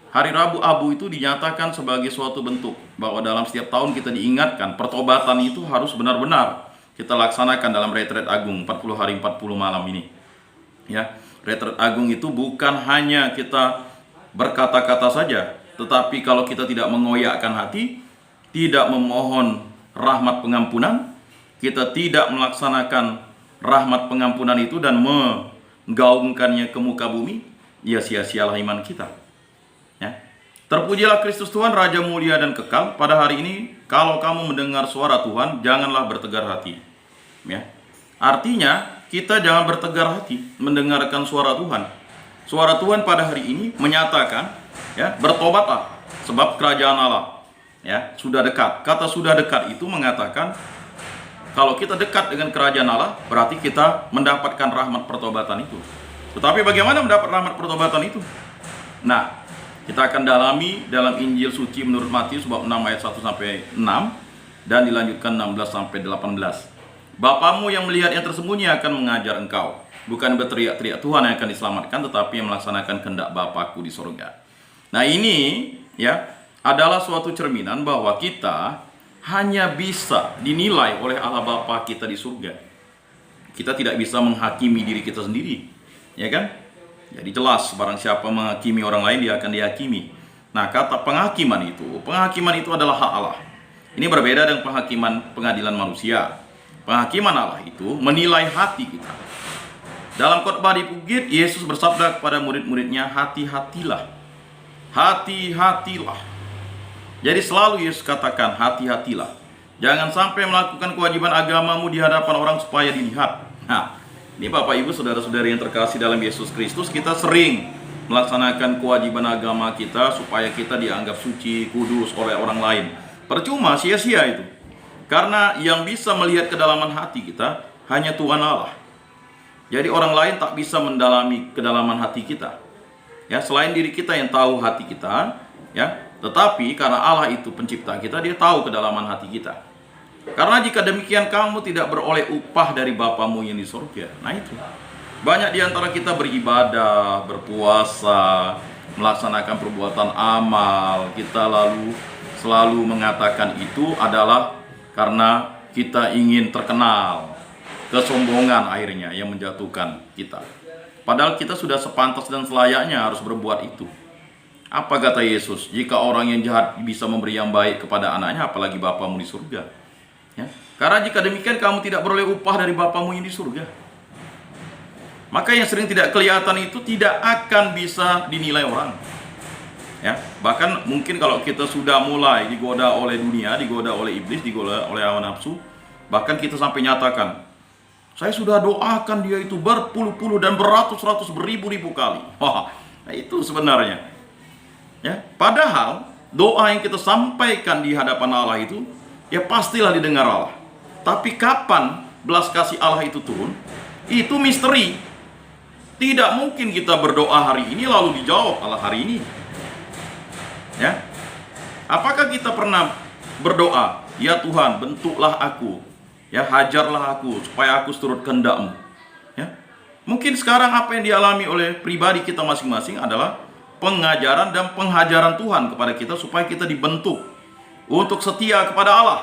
hari Rabu Abu itu dinyatakan sebagai suatu bentuk bahwa dalam setiap tahun kita diingatkan pertobatan itu harus benar-benar kita laksanakan dalam retret agung 40 hari 40 malam ini. Ya, retret agung itu bukan hanya kita berkata-kata saja, tetapi kalau kita tidak mengoyakkan hati, tidak memohon rahmat pengampunan, kita tidak melaksanakan rahmat pengampunan itu dan menggaungkannya ke muka bumi, ya sia-sialah iman kita. Ya. Terpujilah Kristus Tuhan, Raja mulia dan kekal. Pada hari ini, kalau kamu mendengar suara Tuhan, janganlah bertegar hati. Ya. Artinya, kita jangan bertegar hati mendengarkan suara Tuhan. Suara Tuhan pada hari ini menyatakan, ya, bertobatlah, sebab kerajaan Allah, ya, sudah dekat. Kata sudah dekat itu mengatakan, kalau kita dekat dengan kerajaan Allah, berarti kita mendapatkan rahmat pertobatan itu. Tetapi bagaimana mendapat rahmat pertobatan itu? Nah, kita akan dalami dalam Injil suci menurut Matius bab 6 ayat 1-6 dan dilanjutkan 16-18. Bapamu yang melihat yang tersembunyi akan mengajar engkau. Bukan berteriak-teriak Tuhan yang akan diselamatkan, tetapi yang melaksanakan kehendak Bapakku di surga. Nah ini, ya, adalah suatu cerminan bahwa kita hanya bisa dinilai oleh Allah Bapa kita di surga. Kita tidak bisa menghakimi diri kita sendiri, ya kan? Jadi jelas, barang siapa menghakimi orang lain, dia akan dihakimi. Nah, kata penghakiman itu adalah hak Allah. Ini berbeda dengan penghakiman pengadilan manusia. Penghakiman Allah itu menilai hati kita. Dalam khotbah di bukit, Yesus bersabda kepada murid-muridnya, hati-hatilah. Hati-hatilah. Jadi selalu Yesus katakan, hati-hatilah. Jangan sampai melakukan kewajiban agamamu di hadapan orang supaya dilihat. Nah, ini Bapak Ibu saudara-saudari yang terkasih dalam Yesus Kristus, kita sering melaksanakan kewajiban agama kita supaya kita dianggap suci, kudus oleh orang lain. Percuma, sia-sia itu. Karena yang bisa melihat kedalaman hati kita hanya Tuhan Allah. Jadi orang lain tak bisa mendalami kedalaman hati kita. Ya, selain diri kita yang tahu hati kita, ya, tetapi karena Allah itu pencipta kita, dia tahu kedalaman hati kita. Karena jika demikian kamu tidak beroleh upah dari Bapamu yang di surga. Nah itu. Banyak di antara kita beribadah, berpuasa, melaksanakan perbuatan amal, kita lalu selalu mengatakan itu adalah karena kita ingin terkenal. Kesombongan akhirnya yang menjatuhkan kita. Padahal kita sudah sepantas dan selayaknya harus berbuat itu. Apa kata Yesus? Jika orang yang jahat bisa memberi yang baik kepada anaknya, apalagi Bapamu di surga. Ya? Karena jika demikian kamu tidak beroleh upah dari Bapamu yang di surga. Maka yang sering tidak kelihatan itu tidak akan bisa dinilai orang. Ya, bahkan mungkin kalau kita sudah mulai digoda oleh dunia, digoda oleh iblis, digoda oleh hawa nafsu, bahkan kita sampai nyatakan, saya sudah doakan dia itu berpuluh-puluh dan beratus-ratus beribu-ribu kali. Wah, nah itu sebenarnya. Ya, padahal doa yang kita sampaikan di hadapan Allah itu, ya pastilah didengar Allah. Tapi kapan belas kasih Allah itu turun? Itu misteri. Tidak mungkin kita berdoa hari ini lalu dijawab Allah hari ini. Ya, apakah kita pernah berdoa, ya Tuhan bentuklah aku, ya hajarlah aku supaya aku turut kehendak-Mu. Ya, mungkin sekarang apa yang dialami oleh pribadi kita masing-masing adalah pengajaran dan penghajaran Tuhan kepada kita supaya kita dibentuk untuk setia kepada Allah.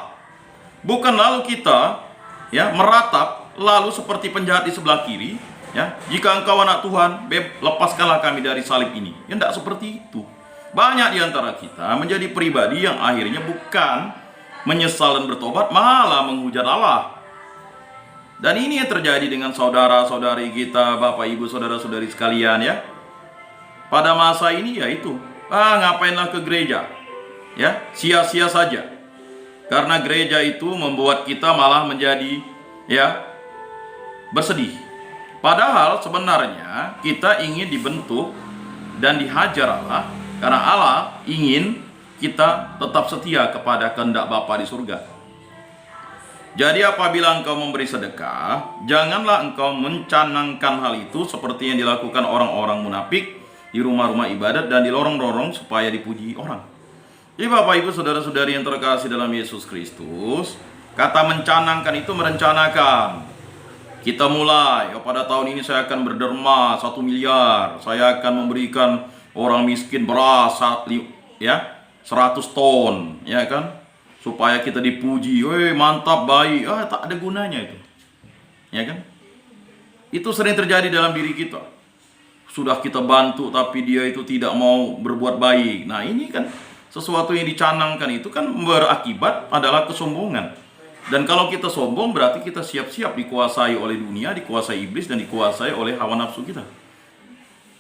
Bukan lalu kita ya meratap lalu seperti penjahat di sebelah kiri, ya jika engkau anak Tuhan, lepaskanlah kami dari salib ini. Ya tidak seperti itu. Banyak di antara kita menjadi pribadi yang akhirnya bukan menyesal dan bertobat, malah menghujat Allah. Dan ini yang terjadi dengan saudara-saudari kita, Bapak Ibu saudara-saudari sekalian ya. Pada masa ini yaitu, ngapainlah ke gereja? Ya, sia-sia saja. Karena gereja itu membuat kita malah menjadi ya bersedih. Padahal sebenarnya kita ingin dibentuk dan dihajar Allah. Karena Allah ingin kita tetap setia kepada kehendak Bapa di surga. Jadi apabila engkau memberi sedekah, janganlah engkau mencanangkan hal itu seperti yang dilakukan orang-orang munafik di rumah-rumah ibadat dan di lorong-lorong supaya dipuji orang. Jadi Bapak Ibu saudara-saudari yang terkasih dalam Yesus Kristus, kata mencanangkan itu merencanakan. Kita mulai, pada tahun ini saya akan berderma 1 miliar, saya akan memberikan orang miskin beras ya 100 ton, ya kan, supaya kita dipuji, mantap, baik. Tak ada gunanya itu, ya kan. Itu sering terjadi dalam diri kita. Sudah kita bantu tapi dia itu tidak mau berbuat baik. Nah ini kan sesuatu yang dicanangkan itu kan berakibat adalah kesombongan. Dan kalau kita sombong berarti kita siap-siap dikuasai oleh dunia, dikuasai iblis, dan dikuasai oleh hawa nafsu kita.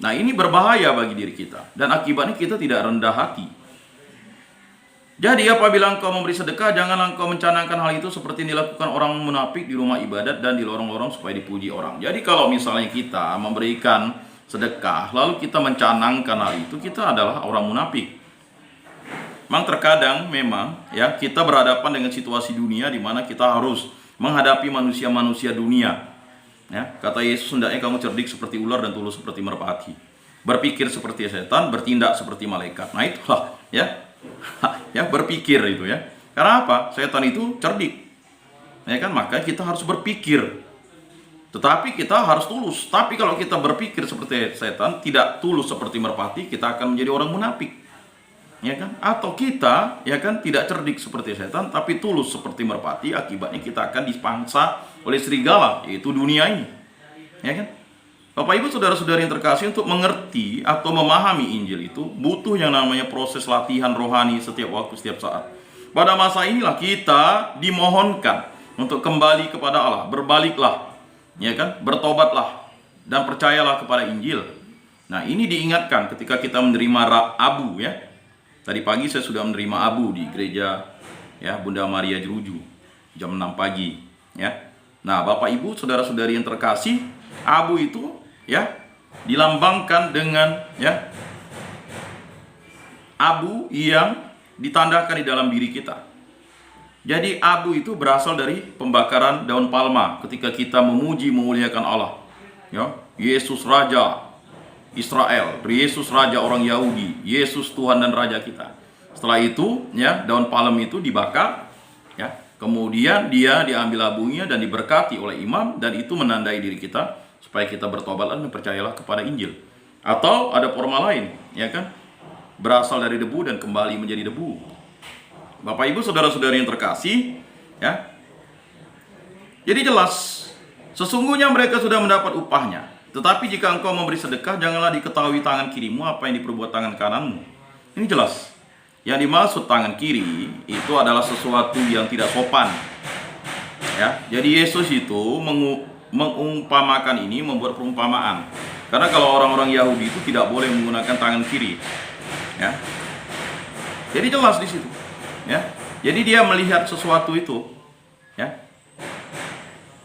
Nah ini berbahaya bagi diri kita. Dan akibatnya kita tidak rendah hati. Jadi apabila engkau memberi sedekah, janganlah engkau mencanangkan hal itu seperti yang dilakukan orang munafik di rumah ibadat dan di lorong-lorong supaya dipuji orang. Jadi kalau misalnya kita memberikan sedekah, lalu kita mencanangkan hal itu, kita adalah orang munafik. Memang terkadang memang ya kita berhadapan dengan situasi dunia di mana kita harus menghadapi manusia-manusia dunia. Ya, kata Yesus, hendaknya kamu cerdik seperti ular dan tulus seperti merpati. Berpikir seperti setan, bertindak seperti malaikat. Nah itulah ya. Ya berpikir itu ya. Karena apa? Setan itu cerdik. Ya kan, maka kita harus berpikir. Tetapi kita harus tulus. Tapi kalau kita berpikir seperti setan, tidak tulus seperti merpati, kita akan menjadi orang munafik. Ya kan? Atau kita ya kan tidak cerdik seperti setan tapi tulus seperti merpati, akibatnya kita akan dipangsa oleh serigala, yaitu dunia ini. Ya kan? Bapak Ibu saudara-saudari yang terkasih, untuk mengerti atau memahami Injil itu butuh yang namanya proses latihan rohani setiap waktu, setiap saat. Pada masa inilah kita dimohonkan untuk kembali kepada Allah, berbaliklah, ya kan? Bertobatlah dan percayalah kepada Injil. Nah, ini diingatkan ketika kita menerima abu, ya. Tadi pagi saya sudah menerima abu di gereja, ya, Bunda Maria Jeruju jam 6 pagi, ya. Nah, Bapak Ibu, saudara-saudari yang terkasih, abu itu, ya, dilambangkan dengan, ya, abu yang ditandakan di dalam diri kita. Jadi abu itu berasal dari pembakaran daun palma ketika kita memuji memuliakan Allah. Ya, Yesus Raja Israel, Yesus Raja orang Yahudi, Yesus Tuhan dan Raja kita. Setelah itu, ya, daun palem itu dibakar, ya. Kemudian dia diambil abunya dan diberkati oleh imam, dan itu menandai diri kita supaya kita bertobat dan percayalah kepada Injil. Atau ada forma lain, ya kan? Berasal dari debu dan kembali menjadi debu. Bapak Ibu saudara-saudari yang terkasih, ya. Jadi jelas, sesungguhnya mereka sudah mendapat upahnya. Tetapi jika engkau memberi sedekah, janganlah diketahui tangan kirimu apa yang diperbuat tangan kananmu. Ini jelas. Yang dimaksud tangan kiri itu adalah sesuatu yang tidak sopan. Ya, jadi Yesus itu mengumpamakan ini, membuat perumpamaan. Karena kalau orang-orang Yahudi itu tidak boleh menggunakan tangan kiri. Ya. Jadi jelas di situ. Ya, jadi dia melihat sesuatu itu, ya.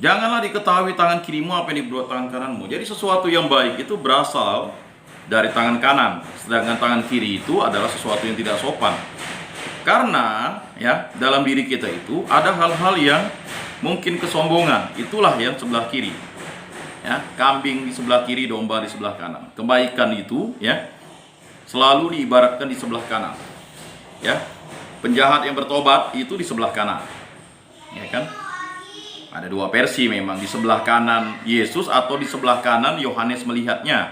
Janganlah diketahui tangan kirimu apa yang diperbuat tangan kananmu. Jadi sesuatu yang baik itu berasal dari tangan kanan, sedangkan tangan kiri itu adalah sesuatu yang tidak sopan. Karena, ya, dalam diri kita itu ada hal-hal yang mungkin kesombongan. Itulah yang sebelah kiri. Ya, kambing di sebelah kiri, domba di sebelah kanan. Kebaikan itu, ya, selalu diibaratkan di sebelah kanan. Ya. Penjahat yang bertobat itu di sebelah kanan, ya kan? Ada dua versi memang, di sebelah kanan Yesus atau di sebelah kanan Yohanes melihatnya,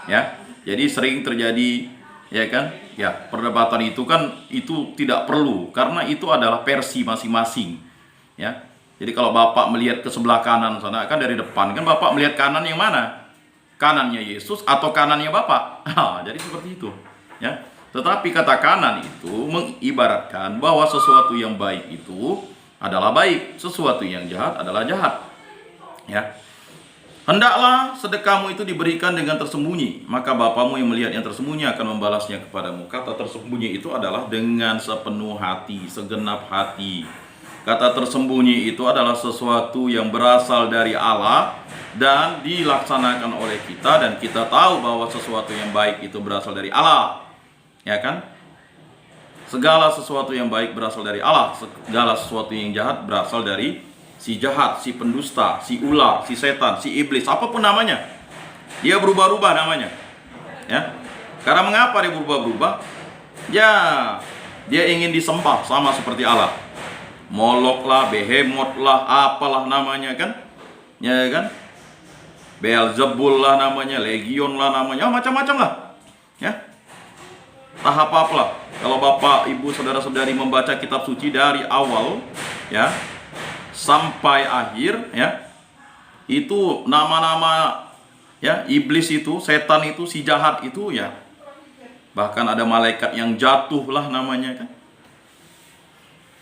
ya. Jadi sering terjadi, ya kan? Ya, perdebatan itu kan itu tidak perlu karena itu adalah versi masing-masing, ya. Jadi kalau Bapak melihat ke sebelah kanan sana kan dari depan kan Bapak melihat kanan yang mana? Kanannya Yesus atau kanannya Bapak? Jadi seperti itu, ya. Tetapi kata kanan itu mengibaratkan bahwa sesuatu yang baik itu adalah baik, sesuatu yang jahat adalah jahat. Ya. Hendaklah sedekahmu itu diberikan dengan tersembunyi, maka Bapamu yang melihat yang tersembunyi akan membalasnya kepadamu. Kata tersembunyi itu adalah dengan sepenuh hati, segenap hati. Kata tersembunyi itu adalah sesuatu yang berasal dari Allah dan dilaksanakan oleh kita, dan kita tahu bahwa sesuatu yang baik itu berasal dari Allah. Ya kan? Segala sesuatu yang baik berasal dari Allah, segala sesuatu yang jahat berasal dari si jahat, si pendusta, si ular, si setan, si iblis, apapun namanya. Dia berubah-ubah namanya. Ya. Karena mengapa dia berubah-ubah? Ya, dia ingin disembah sama seperti Allah. Molok lah, Behemoth lah, apalah namanya kan? Ya kan? Beelzebul lah namanya, Legion lah namanya, macam-macam lah. Ya. Tahap apalah. Kalau Bapak, Ibu, saudara-saudari membaca kitab suci dari awal, ya, sampai akhir, ya, itu nama-nama, ya, iblis itu, setan itu, si jahat itu, ya, bahkan ada malaikat yang jatuh lah namanya kan.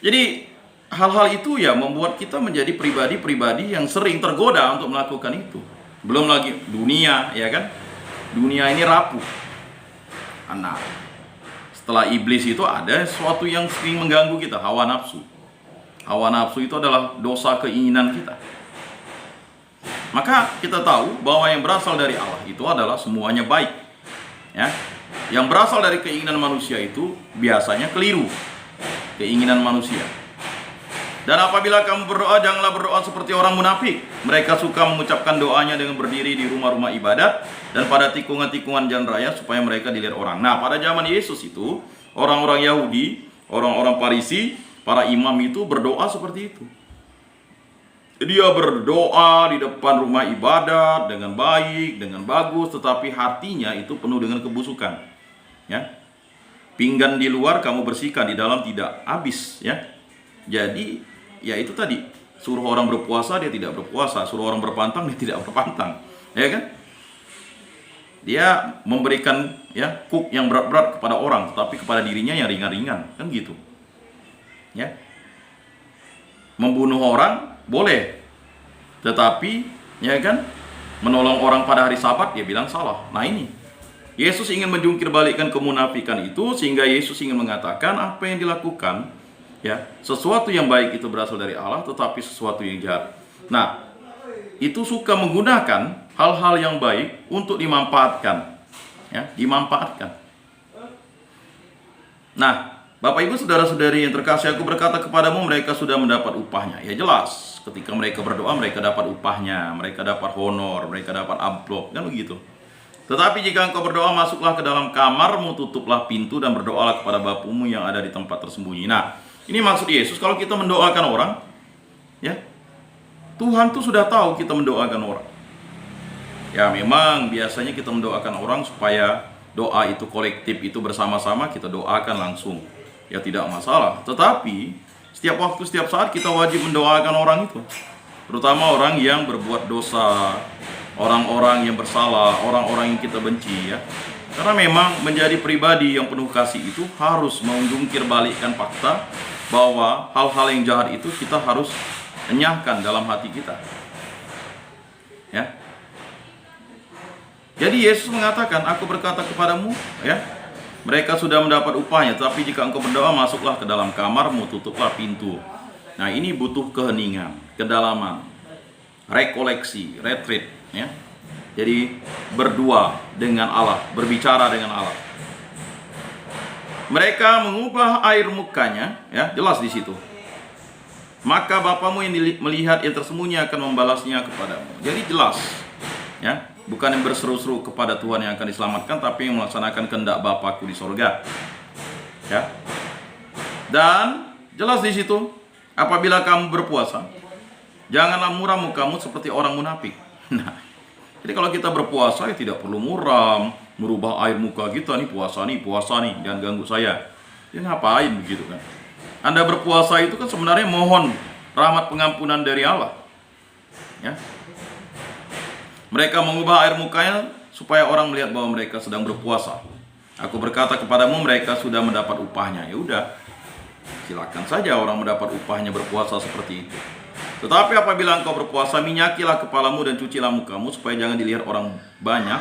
Jadi hal-hal itu ya membuat kita menjadi pribadi-pribadi yang sering tergoda untuk melakukan itu. Belum lagi dunia, ya kan? Dunia ini rapuh. Setelah iblis itu ada sesuatu yang sering mengganggu kita, hawa nafsu. Hawa nafsu itu adalah dosa keinginan kita. Maka kita tahu bahwa yang berasal dari Allah itu adalah semuanya baik. Ya. Yang berasal dari keinginan manusia itu biasanya keliru. Keinginan manusia. Dan apabila kamu berdoa, janganlah berdoa seperti orang munafik. Mereka suka mengucapkan doanya dengan berdiri di rumah-rumah ibadat dan pada tikungan-tikungan jalan raya supaya mereka dilihat orang. Nah, pada zaman Yesus itu, orang-orang Yahudi, orang-orang Farisi, para imam itu berdoa seperti itu. Dia berdoa di depan rumah ibadat dengan baik, dengan bagus, tetapi hatinya itu penuh dengan kebusukan. Ya. Pinggan di luar kamu bersihkan, di dalam tidak. Habis, ya. Jadi, ya itu tadi, suruh orang berpuasa dia tidak berpuasa, suruh orang berpantang dia tidak berpantang, ya kan? Dia memberikan ya kuk yang berat-berat kepada orang, tetapi kepada dirinya yang ringan-ringan, kan gitu. Ya. Membunuh orang boleh. Tetapi ya kan, menolong orang pada hari Sabat dia bilang salah. Nah ini Yesus ingin menjungkir balikkan kemunafikan itu, sehingga Yesus ingin mengatakan apa yang dilakukan, ya, sesuatu yang baik itu berasal dari Allah, tetapi sesuatu yang jahat. Nah, itu suka menggunakan hal-hal yang baik untuk dimanfaatkan, ya, dimanfaatkan. Nah, Bapak Ibu saudara-saudari yang terkasih, aku berkata kepadamu mereka sudah mendapat upahnya. Ya jelas, ketika mereka berdoa mereka dapat upahnya, mereka dapat honor, mereka dapat amplop, kan begitu. Tetapi jika engkau berdoa, masuklah ke dalam kamarmu, tutuplah pintu dan berdoalah kepada Bapamu yang ada di tempat tersembunyi. Nah, ini maksud Yesus kalau kita mendoakan orang, ya, Tuhan tuh sudah tahu kita mendoakan orang. Ya memang biasanya kita mendoakan orang supaya doa itu kolektif, itu bersama-sama kita doakan langsung. Ya tidak masalah. Tetapi setiap waktu, setiap saat kita wajib mendoakan orang itu. Terutama orang yang berbuat dosa, orang-orang yang bersalah, orang-orang yang kita benci, ya. Karena memang menjadi pribadi yang penuh kasih itu harus menjungkir balikkan fakta bahwa hal-hal yang jahat itu kita harus enyahkan dalam hati kita. Ya. Jadi Yesus mengatakan, aku berkata kepadamu, ya, mereka sudah mendapat upahnya, tapi jika engkau berdoa, masuklah ke dalam kamarmu, tutuplah pintu. Nah, ini butuh keheningan, kedalaman, rekoleksi, retreat, ya. Jadi berdua dengan Allah, berbicara dengan Allah. Mereka mengubah air mukanya, ya, jelas di situ. Maka Bapamu yang melihat yang tersembunyi akan membalasnya kepadamu. Jadi jelas, ya, bukan yang berseru-seru kepada Tuhan yang akan diselamatkan, tapi yang melaksanakan kehendak Bapakku di sorga, ya. Dan jelas di situ, apabila kamu berpuasa, janganlah muram mukamu seperti orang munafik. Nah, jadi kalau kita berpuasa ya tidak perlu muram, merubah air muka kita, nih puasa nih, jangan ganggu saya. Ya ngapain begitu kan? Anda berpuasa itu kan sebenarnya mohon rahmat pengampunan dari Allah, ya. Mereka mengubah air mukanya supaya orang melihat bahwa mereka sedang berpuasa. Aku berkata kepadamu mereka sudah mendapat upahnya. Ya udah, silakan saja orang mendapat upahnya berpuasa seperti itu. Tetapi apabila engkau berpuasa, minyakilah kepalamu dan cucilah mukamu supaya jangan dilihat orang banyak,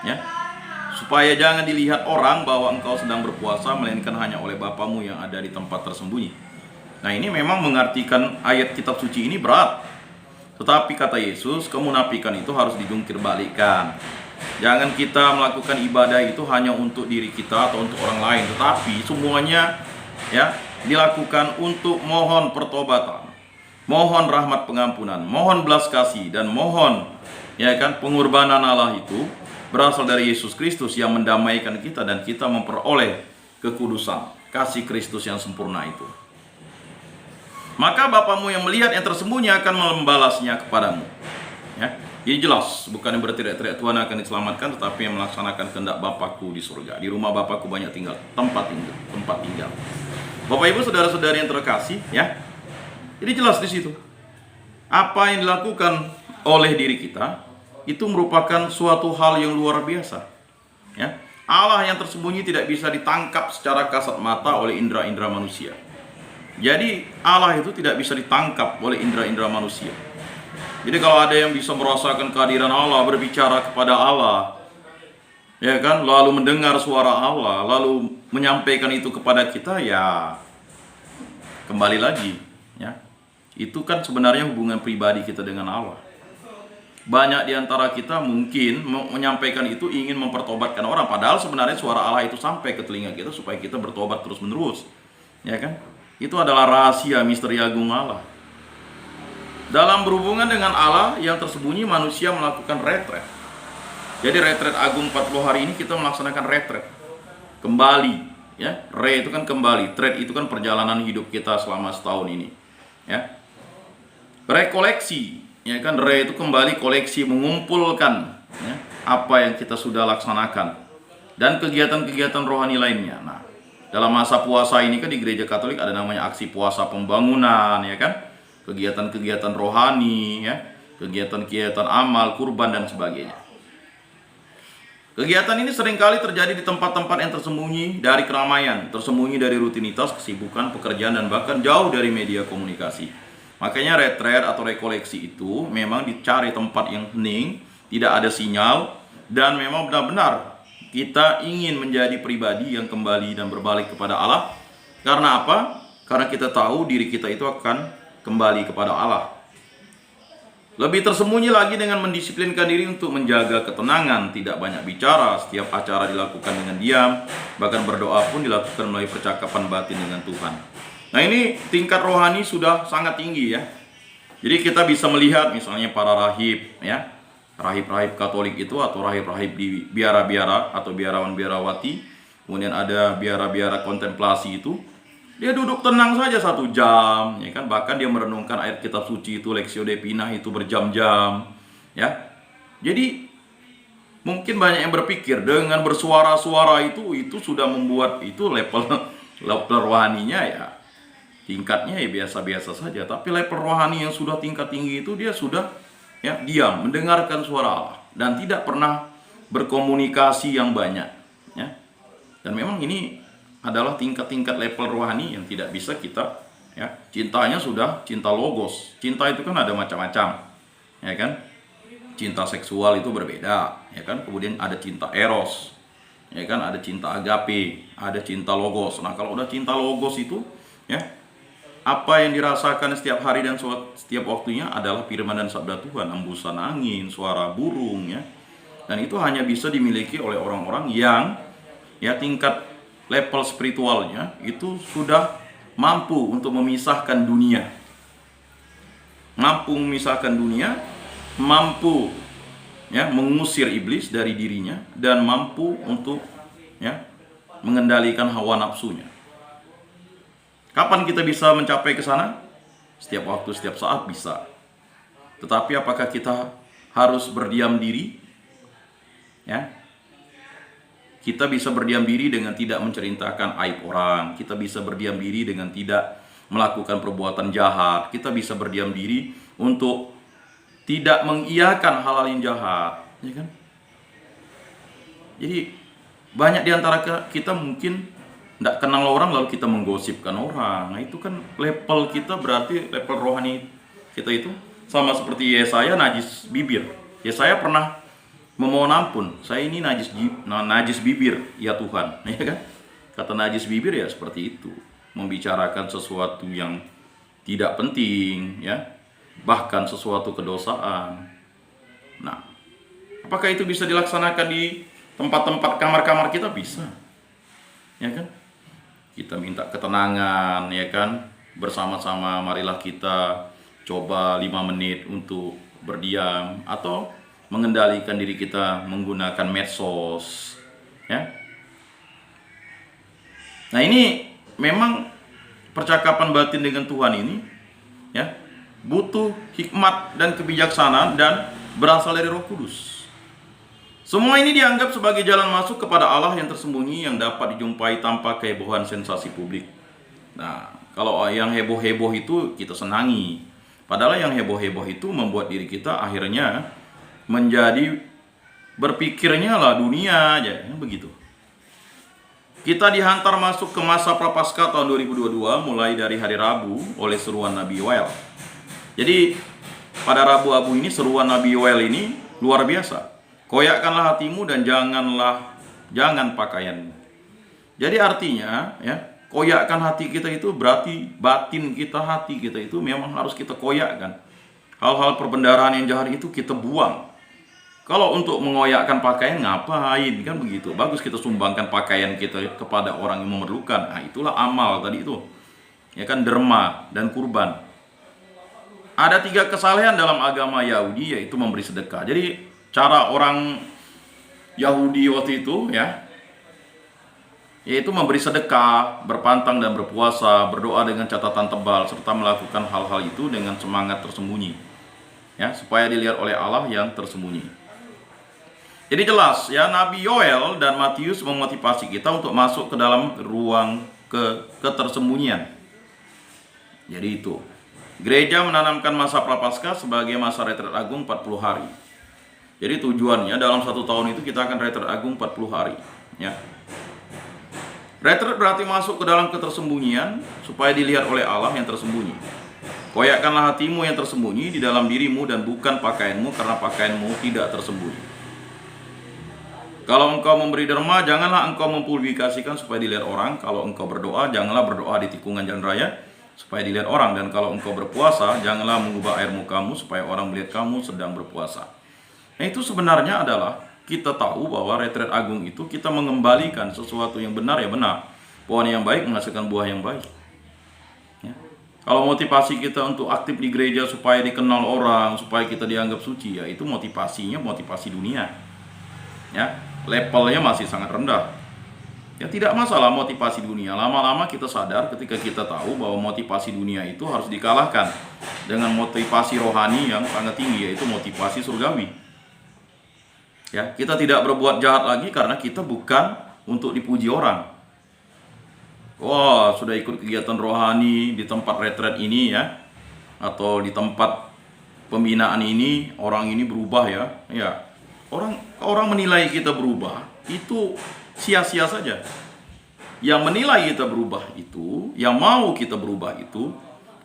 ya. Supaya jangan dilihat orang bahwa engkau sedang berpuasa, melainkan hanya oleh Bapamu yang ada di tempat tersembunyi. Nah, ini memang mengartikan ayat kitab suci ini berat. Tetapi kata Yesus, kemunafikan itu harus dijungkir balikkan. Jangan kita melakukan ibadah itu hanya untuk diri kita atau untuk orang lain, tetapi semuanya, ya, dilakukan untuk mohon pertobatan, mohon rahmat pengampunan, mohon belas kasih, dan mohon, ya kan, pengorbanan Allah itu berasal dari Yesus Kristus yang mendamaikan kita dan kita memperoleh kekudusan, kasih Kristus yang sempurna itu. Maka Bapamu yang melihat yang tersembunyi akan membalasnya kepadamu, ya. Ini jelas, bukan yang berteriak-teriak Tuhan akan diselamatkan, tetapi yang melaksanakan kehendak Bapakku di surga. Di rumah Bapakku banyak tempat tinggal. Bapak Ibu saudara-saudari yang terkasih, ya. Jadi jelas di situ. Apa yang dilakukan oleh diri kita itu merupakan suatu hal yang luar biasa, ya. Allah yang tersembunyi tidak bisa ditangkap secara kasat mata oleh indera-indera manusia. Jadi Allah itu tidak bisa ditangkap oleh indera-indera manusia. Jadi kalau ada yang bisa merasakan kehadiran Allah, berbicara kepada Allah, ya kan, lalu mendengar suara Allah, lalu menyampaikan itu kepada kita, ya kembali lagi, ya, itu kan sebenarnya hubungan pribadi kita dengan Allah. Banyak di antara kita mungkin menyampaikan itu ingin mempertobatkan orang, padahal sebenarnya suara Allah itu sampai ke telinga kita supaya kita bertobat terus-menerus, ya kan? Itu adalah rahasia misteri agung Allah. Dalam berhubungan dengan Allah yang tersembunyi, manusia melakukan retret. Jadi retret agung 40 hari ini kita melaksanakan retret. Kembali, ya. Re itu kan kembali, tret itu kan perjalanan hidup kita selama setahun ini, ya. Rekoleksi, ya kan, re itu kembali, koleksi, mengumpulkan, ya, apa yang kita sudah laksanakan dan kegiatan-kegiatan rohani lainnya. Nah, dalam masa puasa ini kan di gereja Katolik ada namanya aksi puasa pembangunan, ya kan? Kegiatan-kegiatan rohani, ya, kegiatan-kegiatan amal, kurban dan sebagainya. Kegiatan ini seringkali terjadi di tempat-tempat yang tersembunyi dari keramaian, tersembunyi dari rutinitas, kesibukan, pekerjaan, dan bahkan jauh dari media komunikasi. Makanya retret atau rekoleksi itu memang dicari tempat yang hening, tidak ada sinyal, dan memang benar-benar kita ingin menjadi pribadi yang kembali dan berbalik kepada Allah. Karena apa? Karena kita tahu diri kita itu akan kembali kepada Allah. Lebih tersembunyi lagi dengan mendisiplinkan diri untuk menjaga ketenangan, tidak banyak bicara, setiap acara dilakukan dengan diam, bahkan berdoa pun dilakukan melalui percakapan batin dengan Tuhan. Nah, ini tingkat rohani sudah sangat tinggi ya. Jadi kita bisa melihat misalnya para rahib ya, rahib-rahib Katolik itu atau rahib-rahib di biara-biara atau biarawan-biarawati, kemudian ada biara-biara kontemplasi itu, dia duduk tenang saja 1 jam, ya kan? Bahkan dia merenungkan ayat kitab suci itu, Lectio Divina itu berjam-jam, ya. Jadi mungkin banyak yang berpikir dengan bersuara-suara itu sudah membuat itu level rohaninya ya tingkatnya ya biasa-biasa saja. Tapi level rohani yang sudah tingkat tinggi itu dia sudah ya diam, mendengarkan suara Allah dan tidak pernah berkomunikasi yang banyak, ya. Dan memang ini adalah tingkat-tingkat level rohani yang tidak bisa kita ya, cintanya sudah cinta logos. Cinta itu kan ada macam-macam, ya kan? Cinta seksual itu berbeda, ya kan? Kemudian ada cinta eros, ya kan? Ada cinta agape, ada cinta logos. Nah, kalau udah cinta logos itu ya, apa yang dirasakan setiap hari dan setiap waktunya adalah firman dan sabda Tuhan, embusan angin, suara burung ya. Dan itu hanya bisa dimiliki oleh orang-orang yang ya tingkat level spiritualnya itu sudah mampu untuk memisahkan dunia. Mampu memisahkan dunia, mampu ya mengusir iblis dari dirinya dan mampu untuk ya mengendalikan hawa nafsunya. Kapan kita bisa mencapai ke sana? Setiap waktu, setiap saat bisa. Tetapi apakah kita harus berdiam diri? Ya. Kita bisa berdiam diri dengan tidak menceritakan aib orang. Kita bisa berdiam diri dengan tidak melakukan perbuatan jahat. Kita bisa berdiam diri untuk tidak mengiyakan hal-hal yang jahat, ya kan? Jadi banyak di antara kita mungkin tidak kenal orang lalu kita menggosipkan orang. Nah, itu kan level kita berarti level rohani kita itu sama seperti Yesaya najis bibir. Yesaya pernah memohon ampun, saya ini najis bibir ya Tuhan, ya kan? Kata najis bibir ya seperti itu, membicarakan sesuatu yang tidak penting, ya, bahkan sesuatu kedosaan. Nah, apakah itu bisa dilaksanakan di tempat-tempat kamar-kamar kita? Bisa, ya kan? Kita minta ketenangan, ya kan? Bersama-sama marilah kita coba 5 menit untuk berdiam atau mengendalikan diri kita menggunakan medsos, ya. Nah, ini memang percakapan batin dengan Tuhan ini, ya, butuh hikmat dan kebijaksanaan dan berasal dari Roh Kudus. Semua ini dianggap sebagai jalan masuk kepada Allah yang tersembunyi yang dapat dijumpai tanpa kehebohan sensasi publik. Nah, kalau yang heboh-heboh itu kita senangi, padahal yang heboh-heboh itu membuat diri kita akhirnya menjadi berpikirnya lah dunia aja, ya, begitu. Kita dihantar masuk ke masa Prapaskah tahun 2022 mulai dari hari Rabu oleh seruan Nabi Yoel. Jadi pada Rabu Abu ini seruan Nabi Yoel ini luar biasa. Koyakkanlah hatimu dan jangan pakaianmu. Jadi artinya ya, koyakkan hati kita itu berarti batin kita, hati kita itu memang harus kita koyakkan. Hal-hal perbendaharaan yang jahat itu kita buang. Kalau untuk mengoyakkan pakaian ngapain, kan begitu. Bagus kita sumbangkan pakaian kita kepada orang yang memerlukan. Nah, itulah amal tadi itu, ya kan, derma dan kurban. Ada 3 kesalehan dalam agama Yahudi, yaitu memberi sedekah. Jadi cara orang Yahudi waktu itu ya, yaitu memberi sedekah, berpantang dan berpuasa, berdoa dengan catatan tebal, serta melakukan hal-hal itu dengan semangat tersembunyi, ya, supaya dilihat oleh Allah yang tersembunyi. Jadi jelas ya, Nabi Yoel dan Matius memotivasi kita untuk masuk ke dalam ruang ketersembunyian. Jadi itu, gereja menanamkan masa Prapaskah sebagai masa retret agung 40 hari. Jadi tujuannya dalam 1 tahun itu kita akan retret agung 40 hari, ya. Retret berarti masuk ke dalam ketersembunyian supaya dilihat oleh Allah yang tersembunyi. Koyakkanlah hatimu yang tersembunyi di dalam dirimu dan bukan pakaianmu, karena pakaianmu tidak tersembunyi. Kalau engkau memberi derma, janganlah engkau mempublikasikan supaya dilihat orang. Kalau engkau berdoa, janganlah berdoa di tikungan jalan raya supaya dilihat orang. Dan kalau engkau berpuasa, janganlah mengubah air mukamu supaya orang melihat kamu sedang berpuasa. Nah, itu sebenarnya adalah kita tahu bahwa retret agung itu kita mengembalikan sesuatu yang benar ya benar. Pohon yang baik menghasilkan buah yang baik. Ya. Kalau motivasi kita untuk aktif di gereja supaya dikenal orang, supaya kita dianggap suci, ya itu motivasinya motivasi dunia. Ya, levelnya masih sangat rendah. Ya tidak masalah motivasi dunia. Lama-lama kita sadar ketika kita tahu bahwa motivasi dunia itu harus dikalahkan dengan motivasi rohani yang sangat tinggi, yaitu motivasi surgawi. Ya, kita tidak berbuat jahat lagi karena kita bukan untuk dipuji orang. Wah, sudah ikut kegiatan rohani di tempat retret ini ya, atau di tempat pembinaan ini, orang ini berubah ya. Ya, orang menilai kita berubah itu sia-sia saja. Yang menilai kita berubah itu, yang mau kita berubah itu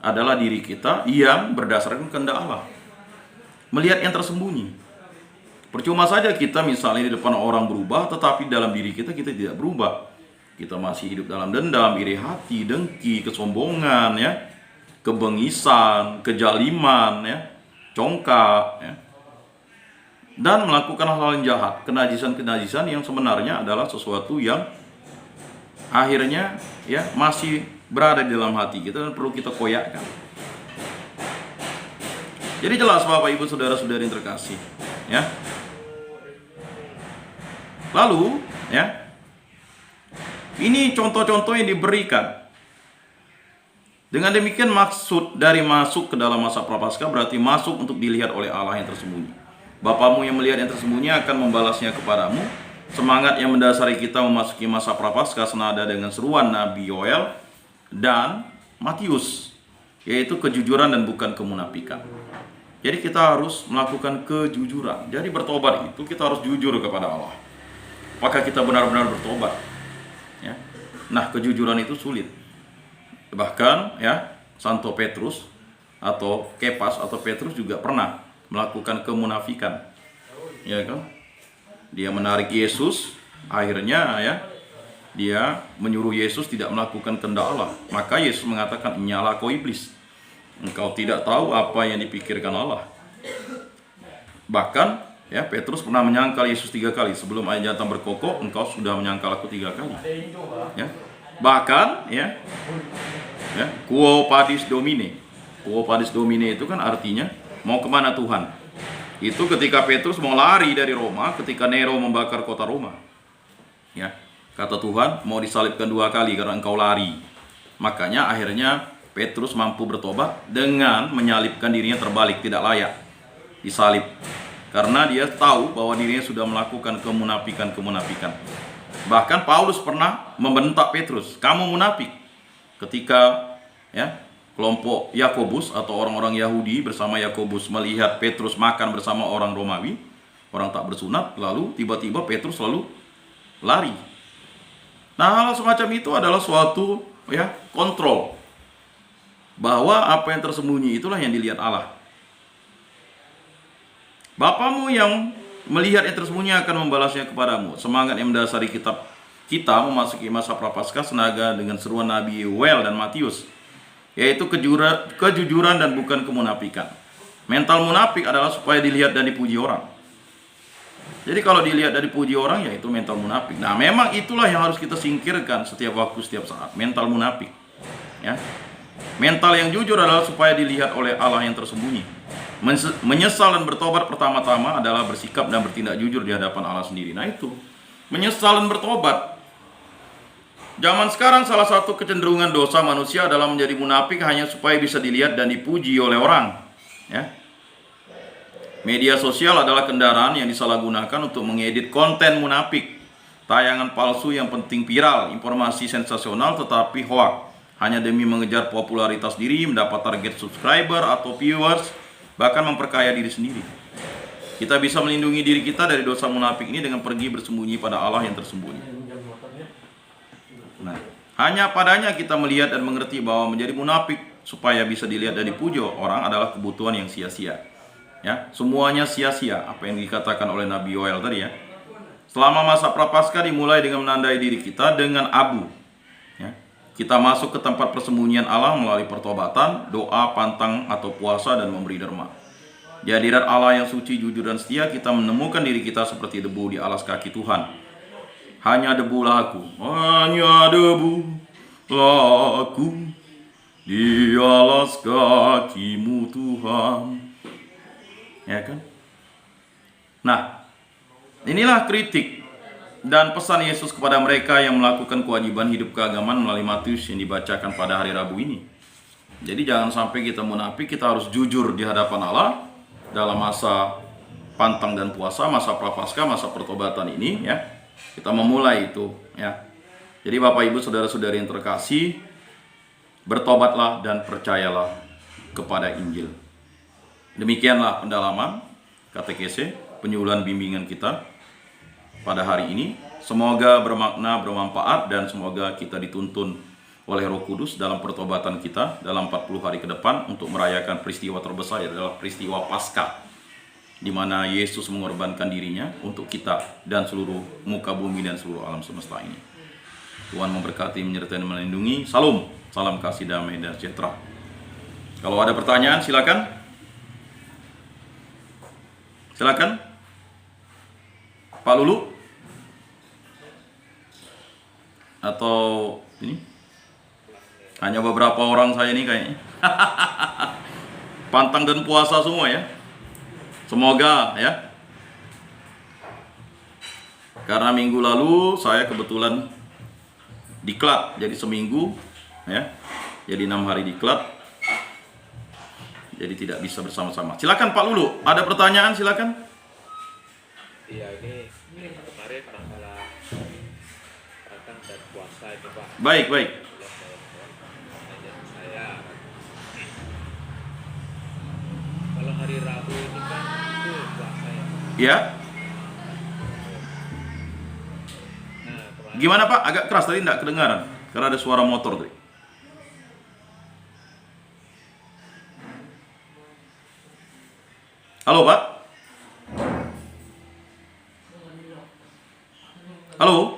adalah diri kita yang berdasarkan kehendak Allah. Melihat yang tersembunyi. Percuma saja kita misalnya di depan orang berubah, tetapi dalam diri kita tidak berubah. Kita masih hidup dalam dendam, iri hati, dengki, kesombongan, ya, kebengisan, kejaliman, ya, congkak, ya, dan melakukan hal-hal yang jahat, kenajisan-kenajisan yang sebenarnya adalah sesuatu yang akhirnya ya masih berada di dalam hati kita dan perlu kita koyakkan. Jadi jelas Bapak Ibu Saudara-saudari yang terkasih, ya. Lalu, ya. Ini contoh-contoh yang diberikan. Dengan demikian maksud dari masuk ke dalam masa prapaskah berarti masuk untuk dilihat oleh Allah yang tersembunyi. Bapamu yang melihat yang tersembunyi akan membalasnya kepadamu. Semangat yang mendasari kita memasuki masa prapaskah senada dengan seruan Nabi Yoel dan Matius, yaitu kejujuran dan bukan kemunafikan. Jadi kita harus melakukan kejujuran. Jadi bertobat itu kita harus jujur kepada Allah. Apakah kita benar-benar bertobat? Ya. Nah, kejujuran itu sulit. Bahkan ya Santo Petrus atau Kepas atau Petrus juga pernah melakukan kemunafikan. Ya kan? Dia menarik Yesus, akhirnya ya dia menyuruh Yesus tidak melakukan kehendak Allah. Maka Yesus mengatakan, "Nyala kau iblis. Engkau tidak tahu apa yang dipikirkan Allah." Bahkan ya Petrus pernah menyangkal Yesus 3 kali. Sebelum ayat jantan berkokok, engkau sudah menyangkal aku 3 kali. Ya. Bahkan ya quo vadis domine. Quo vadis domine itu kan artinya mau kemana Tuhan. Itu ketika Petrus mau lari dari Roma, ketika Nero membakar kota Roma. Ya, kata Tuhan, mau disalibkan 2 kali karena engkau lari. Makanya akhirnya Petrus mampu bertobat dengan menyalibkan dirinya terbalik, tidak layak disalib. Karena dia tahu bahwa dirinya sudah melakukan kemunafikan. Bahkan Paulus pernah membentak Petrus, "Kamu munafik." Ketika ya kelompok Yakobus atau orang-orang Yahudi bersama Yakobus melihat Petrus makan bersama orang Romawi, orang tak bersunat, lalu tiba-tiba Petrus lalu lari. Nah, hal semacam itu adalah suatu ya kontrol bahwa apa yang tersembunyi itulah yang dilihat Allah. Bapamu yang melihat yang tersembunyi akan membalasnya kepadamu. Semangat yang mendasari kita memasuki masa prapaskah senaga dengan seruan Nabi Yoel dan Matius, yaitu kejujuran dan bukan kemunafikan. Mental munafik adalah supaya dilihat dan dipuji orang. Jadi kalau dilihat dan dipuji orang, ya itu mental munafik. Nah, memang itulah yang harus kita singkirkan setiap waktu, setiap saat. Mental munafik. Ya. Mental yang jujur adalah supaya dilihat oleh Allah yang tersembunyi. Menyesal dan bertobat pertama-tama adalah bersikap dan bertindak jujur di hadapan Allah sendiri. Nah itu, menyesal dan bertobat. Zaman sekarang salah satu kecenderungan dosa manusia adalah menjadi munafik hanya supaya bisa dilihat dan dipuji oleh orang. Ya. Media sosial adalah kendaraan yang disalahgunakan untuk mengedit konten munafik. Tayangan palsu yang penting viral, informasi sensasional tetapi hoax. Hanya demi mengejar popularitas diri, mendapat target subscriber atau viewers, bahkan memperkaya diri sendiri. Kita bisa melindungi diri kita dari dosa munafik ini dengan pergi bersembunyi pada Allah yang tersembunyi. Nah, hanya padanya kita melihat dan mengerti bahwa menjadi munafik supaya bisa dilihat dan dipuji orang adalah kebutuhan yang sia-sia. Ya, semuanya sia-sia, apa yang dikatakan oleh Nabi Yoel tadi ya. Selama masa prapaskah dimulai dengan menandai diri kita dengan abu. Ya. Kita masuk ke tempat persembunyian Allah melalui pertobatan, doa, pantang atau puasa dan memberi derma. Di hadirat Allah yang suci, jujur dan setia, kita menemukan diri kita seperti debu di alas kaki Tuhan. Hanya debulah aku, hanya debulah aku di alas kakimu Tuhan. Ya kan? Nah, inilah kritik dan pesan Yesus kepada mereka yang melakukan kewajiban hidup keagamaan melalui Matius yang dibacakan pada hari Rabu ini. Jadi jangan sampai kita munafik, kita harus jujur di hadapan Allah dalam masa pantang dan puasa, masa prapaskah, masa pertobatan ini ya. Kita memulai itu ya. Jadi Bapak Ibu saudara-saudari yang terkasih, bertobatlah dan percayalah kepada Injil. Demikianlah pendalaman katekese, penyuluhan bimbingan kita pada hari ini. Semoga bermakna, bermanfaat, dan semoga kita dituntun oleh Roh Kudus dalam pertobatan kita dalam 40 hari ke depan untuk merayakan peristiwa terbesar, adalah peristiwa Paskah, di mana Yesus mengorbankan dirinya untuk kita dan seluruh muka bumi dan seluruh alam semesta ini. Tuhan memberkati, menyertai, dan melindungi. Salam. Salam kasih, damai, dan sejahtera. Kalau ada pertanyaan, silakan. Silakan. Pak Lulu? Atau ini? Hanya beberapa orang saya ini kayaknya. Pantang dan puasa semua ya. Semoga ya. Karena minggu lalu saya kebetulan diklat, jadi seminggu ya, jadi 6 hari diklat, jadi tidak bisa bersama-sama. Silakan Pak Lulu, ada pertanyaan silakan. Iya, ini kemarin masalah pantang dan puasa itu Pak. Baik. Saya, kalau hari Rabu ini kan itu puasa ya. Ya. Nah, kemarin Gimana Pak? Agak keras tadi, tidak kedengaran karena ada suara motor tadi. Halo Pak? Halo?